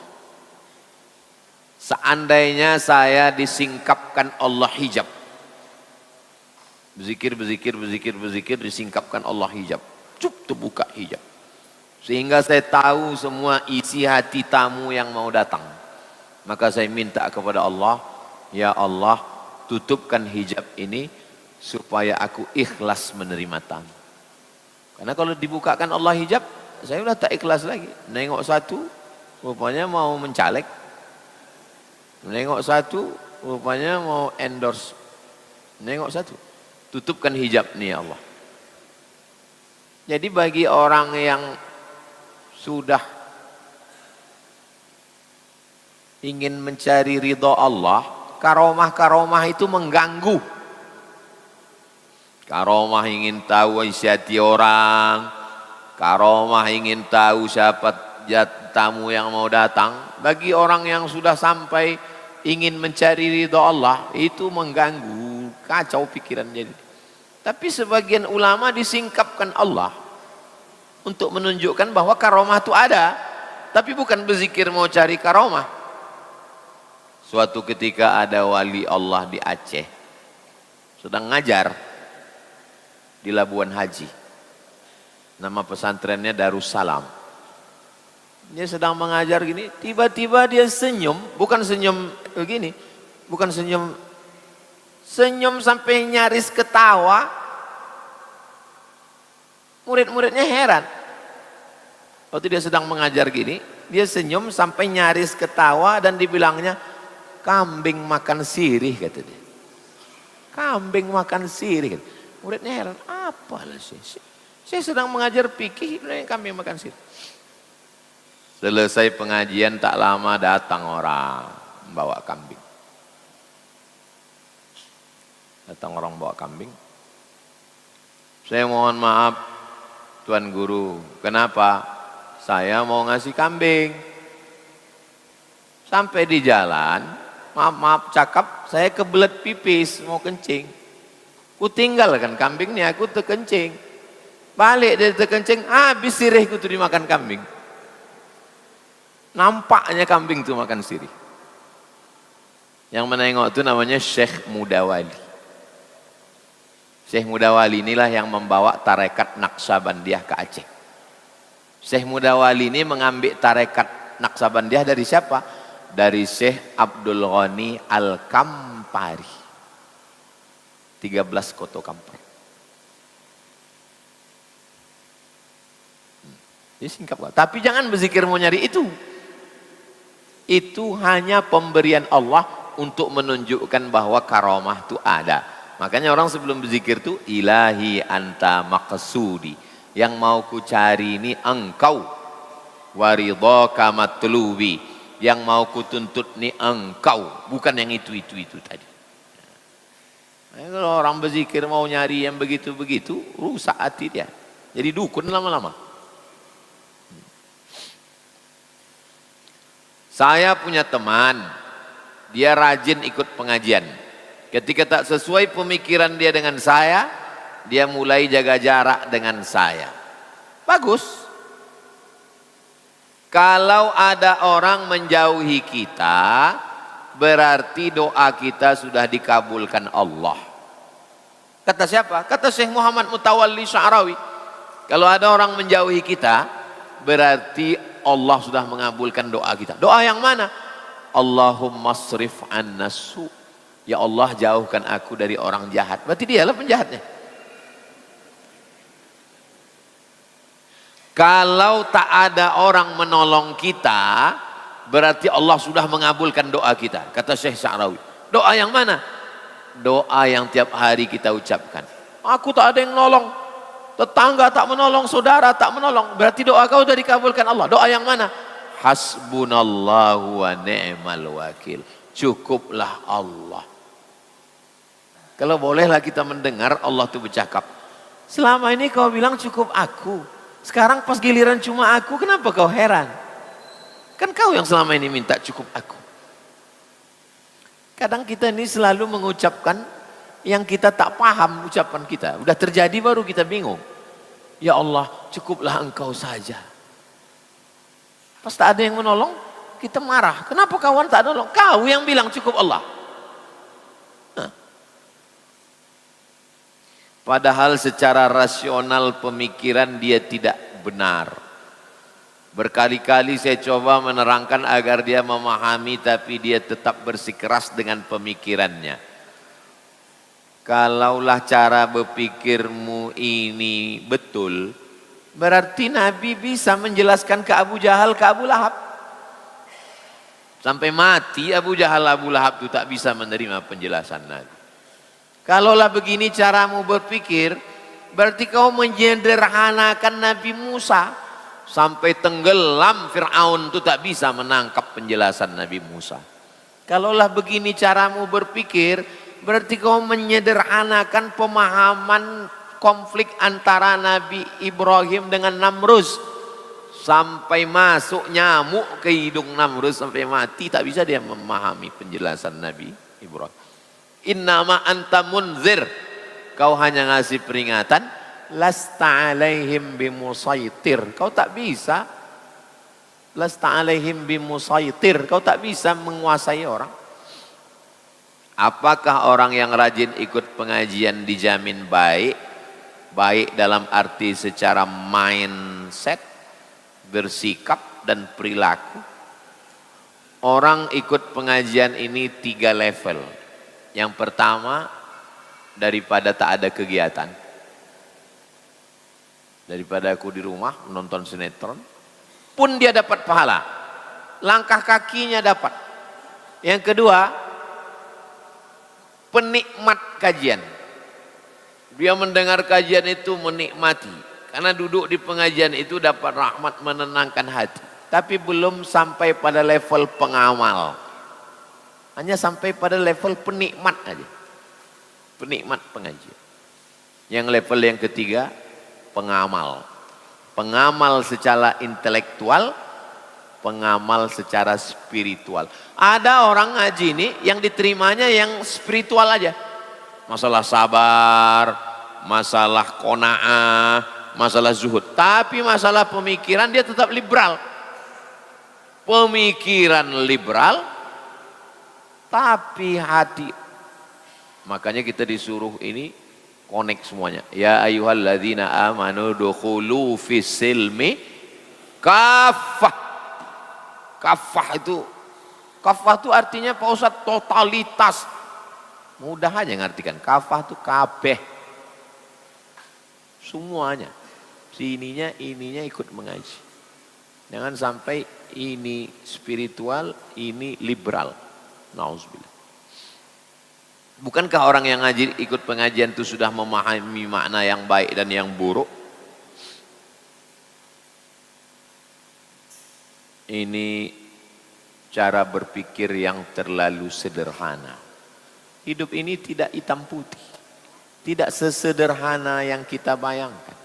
Seandainya saya disingkapkan Allah hijab, berzikir, disingkapkan Allah hijab, terbuka hijab, sehingga saya tahu semua isi hati tamu yang mau datang. Maka saya minta kepada Allah, ya Allah, tutupkan hijab ini supaya aku ikhlas menerima tamu. Karena kalau dibukakan Allah hijab, saya udah tak ikhlas lagi. Nengok satu, rupanya mau mencalek. Nengok satu, rupanya mau endorse. Nengok satu, tutupkan hijab nih ya Allah. Jadi bagi orang yang sudah ingin mencari ridha Allah, karomah-karomah itu mengganggu. Karomah ingin tahu isi hati orang, karomah ingin tahu siapa tamu yang mau datang. Bagi orang yang sudah sampai ingin mencari ridha Allah, itu mengganggu, kacau pikiran jadi. Tapi sebagian ulama disingkapkan Allah untuk menunjukkan bahwa karomah itu ada, tapi bukan berzikir mau cari karomah. Suatu ketika ada wali Allah di Aceh, sedang ngajar di Labuan Haji. Nama pesantrennya Darussalam. Dia sedang mengajar gini, tiba-tiba dia senyum, bukan senyum begini, bukan senyum, senyum sampai nyaris ketawa. Murid-muridnya heran. Waktu dia sedang mengajar gini, dia senyum sampai nyaris ketawa dan dibilangnya, kambing makan sirih, kata dia. Kambing makan sirih. Muridnya heran, apalah sih? Saya sedang mengajar fikih, kambing makan sirih. Selesai pengajian tak lama datang orang bawa kambing. Datang orang bawa kambing. Saya mohon maaf Tuan Guru, kenapa? Saya mau ngasih kambing. Sampai di jalan, maaf cakap, saya kebelet pipis, mau kencing. Ku tinggalkan kambingnya, aku terkencing. Balik dari terkencing, habis sirihku tuh dimakan kambing. Nampaknya kambing itu makan sirih. Yang menengok itu namanya Syekh Mudawali. Syekh Mudawali inilah yang membawa tarekat Naqsabandiyah ke Aceh. Syekh Mudawali ini mengambil tarekat Naqsabandiyah dari siapa? Dari Syekh Abdul Ghani Al-Kampari. 13 Koto Kampar. Ini singkap. Tapi jangan berzikir mau nyari itu. Itu hanya pemberian Allah untuk menunjukkan bahwa karomah itu ada. Makanya orang sebelum berzikir itu, ilahi anta maqsudi. Yang mau ku cari ini engkau. Waridhaka matlubi. Yang mau ku tuntut ini engkau. Bukan yang itu tadi. Nah, kalau orang berzikir mau nyari yang begitu-begitu, rusak hati dia. Jadi dukun lama-lama. Saya punya teman, dia rajin ikut pengajian. Ketika tak sesuai pemikiran dia dengan saya, dia mulai jaga jarak dengan saya. Bagus. Kalau ada orang menjauhi kita, berarti doa kita sudah dikabulkan Allah. Kata siapa? Kata Syekh Muhammad Mutawalli Sya'rawi. Kalau ada orang menjauhi kita, berarti Allah sudah mengabulkan doa kita. Doa yang mana? Allahumma srif anna su. Ya Allah, jauhkan aku dari orang jahat. Berarti dialah penjahatnya. Kalau tak ada orang menolong kita, berarti Allah sudah mengabulkan doa kita. Kata Syekh Sya'rawi. Doa yang mana? Doa yang tiap hari kita ucapkan. Aku tak ada yang nolong. Tetangga tak menolong, saudara tak menolong. Berarti doa kau sudah dikabulkan Allah. Doa yang mana? Hasbunallahu wa ni'mal wakil. Cukuplah Allah. Kalau bolehlah kita mendengar Allah itu bercakap. Selama ini kau bilang cukup aku. Sekarang pas giliran cuma aku, kenapa kau heran? Kan kau yang selama ini minta cukup aku. Kadang kita ini selalu mengucapkan yang kita tak paham ucapan kita. Udah terjadi baru kita bingung. Ya Allah, cukuplah engkau saja. Pas tak ada yang menolong, kita marah. Kenapa kawan tak nolong? Kau yang bilang cukup Allah. Padahal secara rasional pemikiran dia tidak benar. Berkali-kali saya coba menerangkan agar dia memahami, tapi dia tetap bersikeras dengan pemikirannya. Kalaulah cara berpikirmu ini betul, berarti Nabi bisa menjelaskan ke Abu Jahal, ke Abu Lahab. Sampai mati Abu Jahal, Abu Lahab itu tak bisa menerima penjelasan Nabi. Kalaulah begini caramu berpikir, berarti kau menyederhanakan Nabi Musa. Sampai tenggelam Fir'aun itu tak bisa menangkap penjelasan Nabi Musa. Kalaulah begini caramu berpikir, berarti kau menyederhanakan pemahaman konflik antara Nabi Ibrahim dengan Namrud. Sampai masuk nyamuk ke hidung Namrud sampai mati, tak bisa dia memahami penjelasan Nabi Ibrahim. Innama anta munzir, kau hanya ngasih peringatan. Lasta alaihim bimusaitir, kau tak bisa. Lasta alaihim bimusaitir, kau tak bisa menguasai orang. Apakah orang yang rajin ikut pengajian dijamin baik? Baik dalam arti secara mindset, bersikap dan perilaku. Orang ikut pengajian ini 3 level. Yang pertama, daripada tak ada kegiatan. Daripada aku di rumah menonton sinetron, pun dia dapat pahala. Langkah kakinya dapat. Yang kedua, penikmat kajian. Dia mendengar kajian itu menikmati. Karena duduk di pengajian itu dapat rahmat, menenangkan hati. Tapi belum sampai pada level pengamal. Hanya sampai pada level penikmat aja. Penikmat pengajian. Yang level yang ketiga, pengamal. Pengamal secara intelektual, pengamal secara spiritual. Ada orang ngaji ini yang diterimanya yang spiritual aja. Masalah sabar, masalah qanaah, masalah zuhud. Tapi masalah pemikiran dia tetap liberal. Pemikiran liberal, tapi hati. Makanya kita disuruh ini connect semuanya. Ya ayyuhalladzina amanu dukhulu fis silmi kafah. Kafah itu artinya Pak Ustadz totalitas. Mudah aja ngartikan. Kafah itu kabeh. Semuanya. Ininya ikut mengaji. Jangan sampai ini spiritual, ini liberal. Nauzubillah. Bukankah orang yang ngaji ikut pengajian itu sudah memahami makna yang baik dan yang buruk? Ini cara berpikir yang terlalu sederhana. Hidup ini tidak hitam putih. Tidak sesederhana yang kita bayangkan.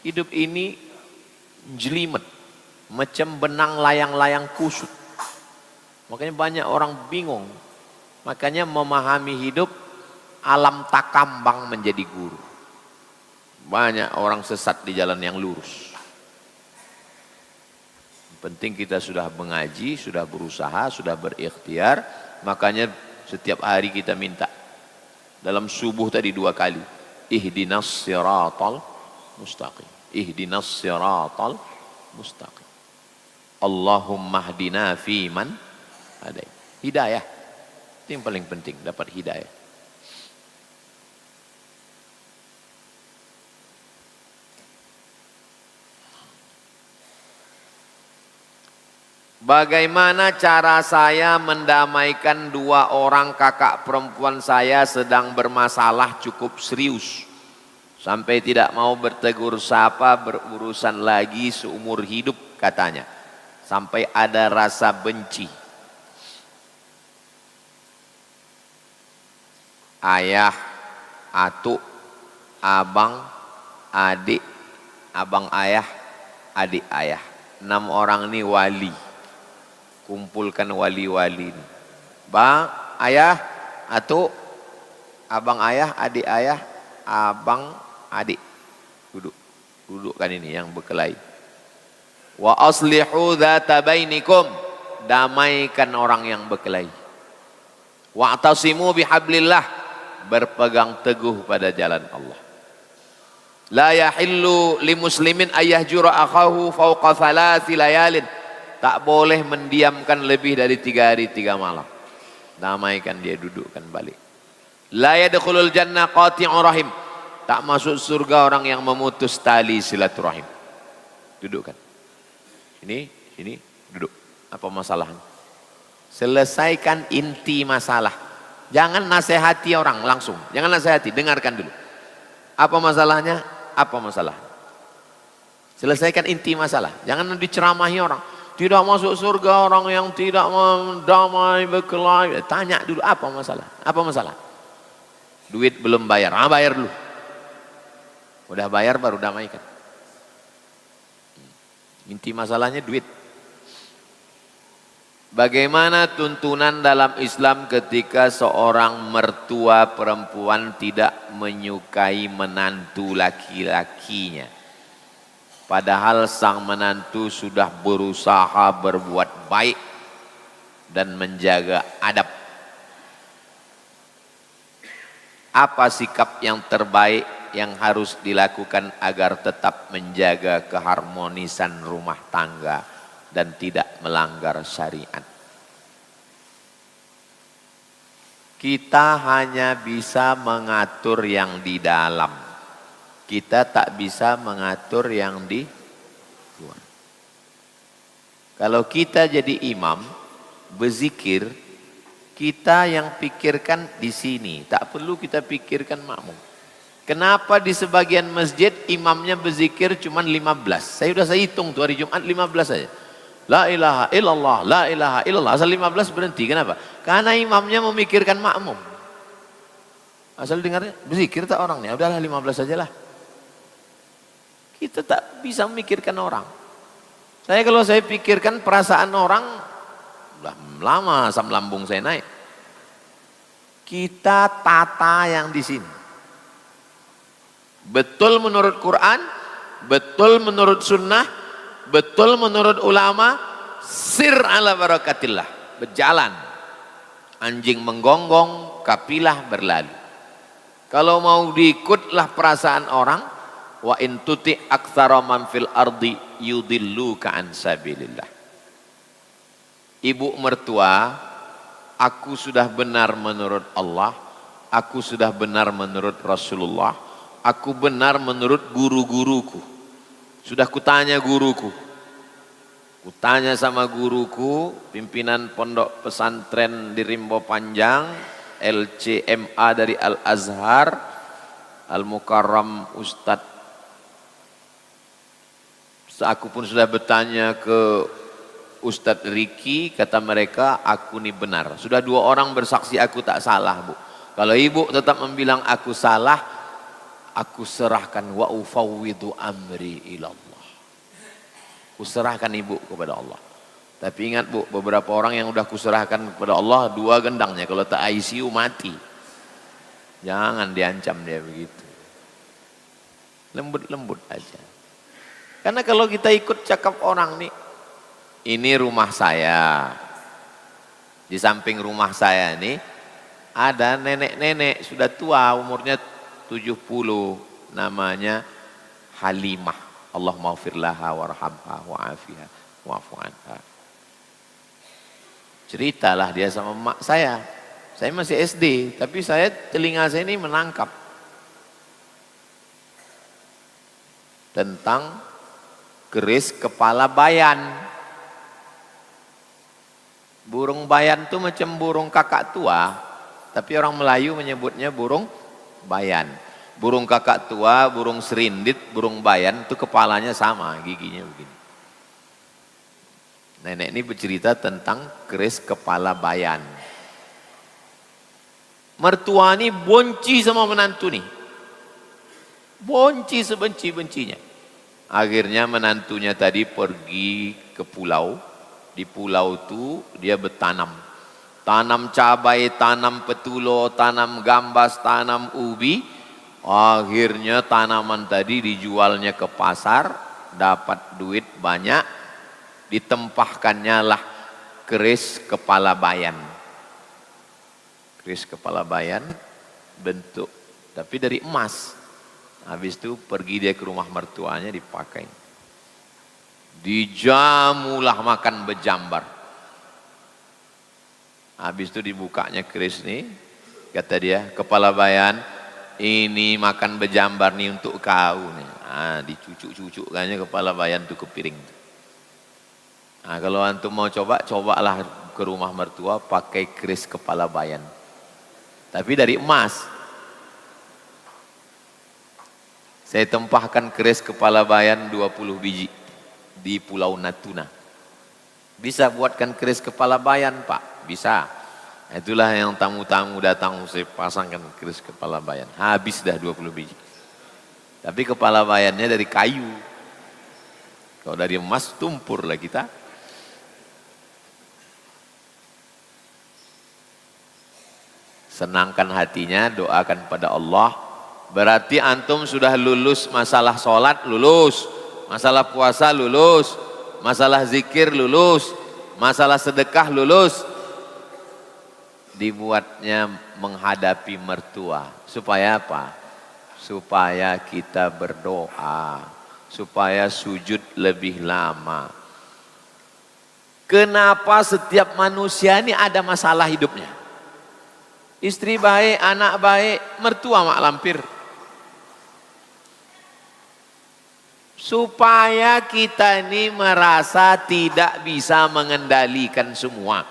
Hidup ini jelimet, macam benang layang-layang kusut. Makanya banyak orang bingung. Makanya memahami hidup, alam takambang menjadi guru. Banyak orang sesat di jalan yang lurus. Penting kita sudah mengaji, sudah berusaha, sudah berikhtiar. Makanya setiap hari kita minta. Dalam subuh tadi 2 kali. Ihdinas siratal mustaqim. Ihdinas siratal mustaqim. Allahumma hdina fiman ada hidayah. Itu yang paling penting, dapat hidayah. Bagaimana cara saya mendamaikan 2 orang kakak perempuan saya sedang bermasalah cukup serius. Sampai tidak mau bertegur sapa, berurusan lagi seumur hidup katanya. Sampai ada rasa benci. Ayah, atuk, abang, adik, abang ayah, adik ayah. 6 orang ini wali. Kumpulkan wali-wali ini. Bang, ayah, atuk, abang ayah, adik ayah, abang, adik. Duduk. Dudukkan ini yang berkelahi. Wa aslihu dzata bainikum. Damaikan orang yang berkelahi. Wa'tasimu bihablillah. Berpegang teguh pada jalan Allah. La yahillu limuslimin ayyahjura akhahu fawqa thalathi layalin. Tak boleh mendiamkan lebih dari 3 hari 3 malam. Damaikan dia, dudukkan balik. La yadkhulul jannah qati'ur rahim. Tak masuk surga orang yang memutus tali silaturahim. Dudukkan. Ini duduk. Apa masalahnya? Selesaikan inti masalah. Jangan nasihati orang langsung. Jangan nasihati, dengarkan dulu. Apa masalahnya? Apa masalah? Selesaikan inti masalah. Jangan diceramahi orang. Tidak masuk surga orang yang tidak mendamai berkelahi. Tanya dulu apa masalah? Apa masalah? Duit belum bayar. Bayar dulu. Udah bayar baru damaikan. Inti masalahnya duit. Bagaimana tuntunan dalam Islam ketika seorang mertua perempuan tidak menyukai menantu laki-lakinya? Padahal sang menantu sudah berusaha berbuat baik dan menjaga adab. Apa sikap yang terbaik yang harus dilakukan agar tetap menjaga keharmonisan rumah tangga dan tidak melanggar syariat? Kita hanya bisa mengatur yang di dalam. Kita tak bisa mengatur yang di luar. Kalau kita jadi imam, berzikir, kita yang pikirkan di sini. Tak perlu kita pikirkan makmum. Kenapa di sebagian masjid imamnya berzikir cuma 15? Saya sudah hitung tuh hari Jumat 15 saja. La ilaha illallah, la ilaha illallah. Asal 15 berhenti. Kenapa? Karena imamnya memikirkan makmum. Asal dengarnya, berzikir tak orangnya. Udahlah 15 sajalah. Kita tak bisa memikirkan orang. Kalau saya pikirkan perasaan orang, udah lama asam lambung saya naik. Kita tata yang di sini. Betul menurut Quran, betul menurut sunnah, betul menurut ulama, sir ala barakatillah. Berjalan. Anjing menggonggong, kapilah berlalu. Kalau mau diikutlah perasaan orang, wa in tuti aktsara man fil ardi yudilluka an sabilillah. Ibu mertua, aku sudah benar menurut Allah, aku sudah benar menurut Rasulullah, aku benar menurut guru-guruku. Sudah kutanya guruku. Kutanya sama guruku, pimpinan pondok pesantren di Rimbo Panjang, LCMA dari Al-Azhar, Al-Mukarram Ustadz. Aku pun sudah bertanya ke Ustadz Riki, kata mereka aku ini benar. Sudah 2 orang bersaksi aku tak salah, Bu. Kalau ibu tetap membilang aku salah, aku serahkan wa ufawwidu amri ilallah. Aku serahkan ibu kepada Allah. Tapi ingat Bu, beberapa orang yang udah kuserahkan kepada Allah 2 gendangnya, kalau tak ICU mati. Jangan diancam dia begitu. Lembut-lembut aja. Karena kalau kita ikut cakap orang nih, ini rumah saya. Di samping rumah saya nih ada nenek-nenek sudah tua, umurnya 70, namanya Halimah. Allahumma ighfir laha warhamha wa'afiha wa'fu anha. Ceritalah dia sama emak saya. Saya masih SD, tapi telinga saya ini menangkap tentang keris kepala bayan. Burung bayan itu macam burung kakak tua, tapi orang Melayu menyebutnya burung bayan. Burung kakak tua, burung serindit, burung bayan itu kepalanya sama, giginya begini. Nenek ini bercerita tentang keris kepala bayan. Mertua ini bonci sama menantu nih. Benci sebenci-bencinya. Akhirnya menantunya tadi pergi ke pulau. Di pulau itu dia bertanam. Tanam cabai, tanam petulo, tanam gambas, tanam ubi. Akhirnya tanaman tadi dijualnya ke pasar, dapat duit banyak. Ditempahkannya lah keris kepala bayan. Keris kepala bayan bentuk, tapi dari emas. Habis itu pergi dia ke rumah mertuanya dipakai. Dijamulah makan berjambar. Habis itu dibukanya keris nih. Kata dia, kepala bayan, ini makan berjambar nih untuk kau nih. Dicucuk-cucukkannya kepala bayan tuh ke piring. Kalau antum mau coba, cobalah ke rumah mertua pakai keris kepala bayan. Tapi dari emas. Saya tempahkan keris kepala bayan 20 biji di Pulau Natuna. Bisa buatkan keris kepala bayan, Pak? Bisa. Itulah yang tamu-tamu datang, saya pasangkan keris kepala bayan. Habis dah 20 biji. Tapi kepala bayannya dari kayu. Kalau dari emas, tumpur lah kita. Senangkan hatinya, doakan pada Allah. Berarti antum sudah lulus masalah sholat, lulus. Masalah puasa, lulus. Masalah zikir, lulus. Masalah sedekah, lulus. Dibuatnya menghadapi mertua. Supaya apa? Supaya kita berdoa. Supaya sujud lebih lama. Kenapa setiap manusia ini ada masalah hidupnya? Istri baik, anak baik, mertua mak lampir. Supaya kita ini merasa tidak bisa mengendalikan semua.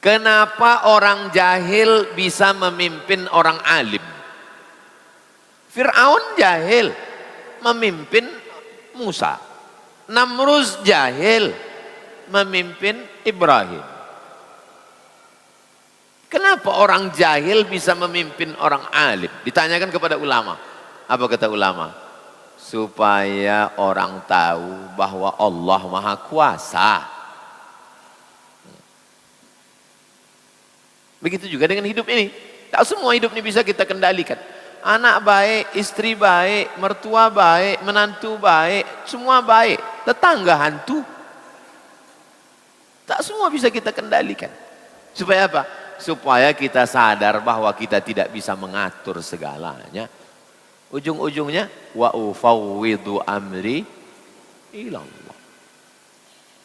Kenapa orang jahil bisa memimpin orang alim? Fir'aun jahil memimpin Musa. Namrud jahil memimpin Ibrahim. Kenapa orang jahil bisa memimpin orang alim? Ditanyakan kepada ulama. Apa kata ulama? Supaya orang tahu bahwa Allah Maha Kuasa. Begitu juga dengan hidup ini. Tak semua hidup ini bisa kita kendalikan. Anak baik, istri baik, mertua baik, menantu baik, semua baik. Tetangga hantu. Tak semua bisa kita kendalikan. Supaya apa? Supaya kita sadar bahwa kita tidak bisa mengatur segalanya. Ujung-ujungnya wa ufawwidu amri ilallah.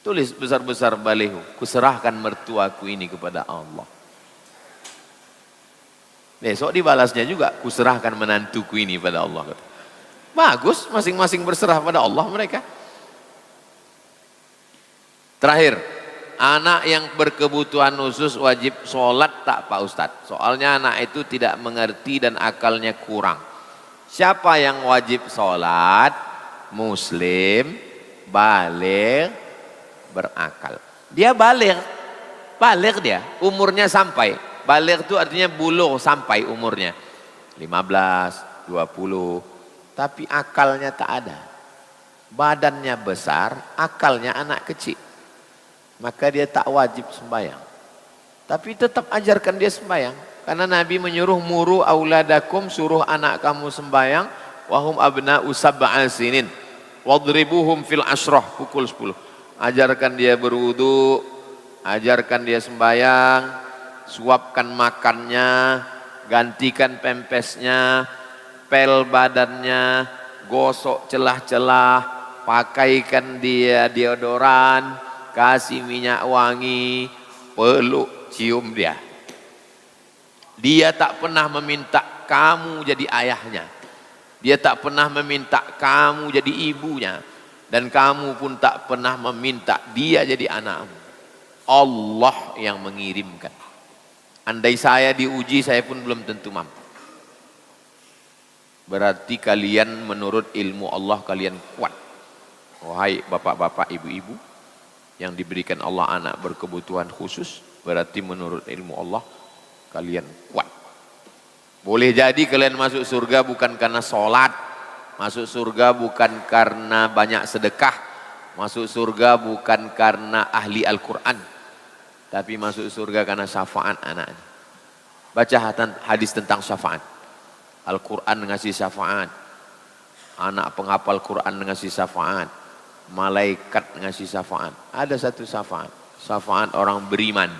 Tulis besar-besar baliho, kuserahkan mertuaku ini kepada Allah. Besok dibalasnya juga, kuserahkan menantuku ini pada Allah. Bagus, masing-masing berserah pada Allah mereka. Terakhir, anak yang berkebutuhan khusus wajib sholat tak Pak Ustadz? Soalnya anak itu tidak mengerti dan akalnya kurang. Siapa yang wajib sholat? Muslim, baligh, berakal. Dia baligh, baligh dia, umurnya sampai. Baligh itu artinya bulughh, sampai umurnya 15, 20. Tapi akalnya tak ada. Badannya besar, akalnya anak kecil. Maka dia tak wajib sembahyang. Tapi tetap ajarkan dia sembahyang. Karena Nabi menyuruh muru auladakum, suruh anak kamu sembahyang, wahum abna'u sab'a sinin, wadribuhum fil ashrah, pukul 10. Ajarkan dia berwudu, ajarkan dia sembahyang, suapkan makannya, gantikan pempesnya, pel badannya, gosok celah-celah, pakaikan dia deodoran, kasih minyak wangi, peluk, cium dia. Dia tak pernah meminta kamu jadi ayahnya. Dia tak pernah meminta kamu jadi ibunya. Dan kamu pun tak pernah meminta dia jadi anakmu. Allah yang mengirimkan. Andai saya diuji, saya pun belum tentu mampu. Berarti kalian menurut ilmu Allah kalian kuat. Wahai bapak-bapak, ibu-ibu yang diberikan Allah anak berkebutuhan khusus, berarti menurut ilmu Allah kalian kuat. Boleh jadi kalian masuk surga bukan karena sholat, masuk surga bukan karena banyak sedekah, masuk surga bukan karena ahli Al-Quran, tapi masuk surga karena syafaat anaknya. Baca hadis tentang syafaat. Al-Quran ngasih syafaat, anak penghafal Quran ngasih syafaat, malaikat ngasih syafaat. Ada satu syafaat, syafaat orang beriman.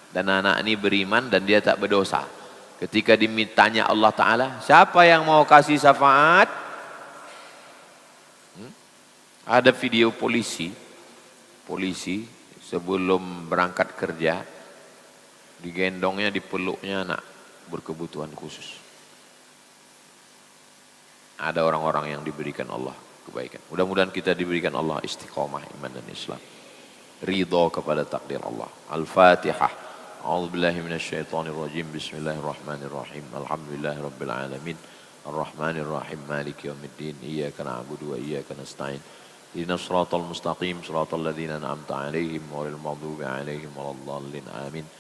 Dan anak ini beriman dan dia tak berdosa. Ketika dimintanya Allah Ta'ala, siapa yang mau kasih syafaat? Ada video polisi sebelum berangkat kerja, digendongnya, dipeluknya anak berkebutuhan khusus. Ada orang-orang yang diberikan Allah kebaikan. Mudah-mudahan kita diberikan Allah istiqomah iman dan Islam, ridho kepada takdir Allah. Al-Fatihah. A'udzubillahi minasyaitonirrajim. Bismillahirrahmanirrahim. Alhamdulillahirabbil alamin. Arrahmanirrahim. Maliki yaumiddin. Iyyaka na'budu wa iyyaka nasta'in. Ihdinas siratal mustaqim, siratal ladzina an'amta 'alaihim ghairil maghdubi 'alaihim waladdallin. Amin.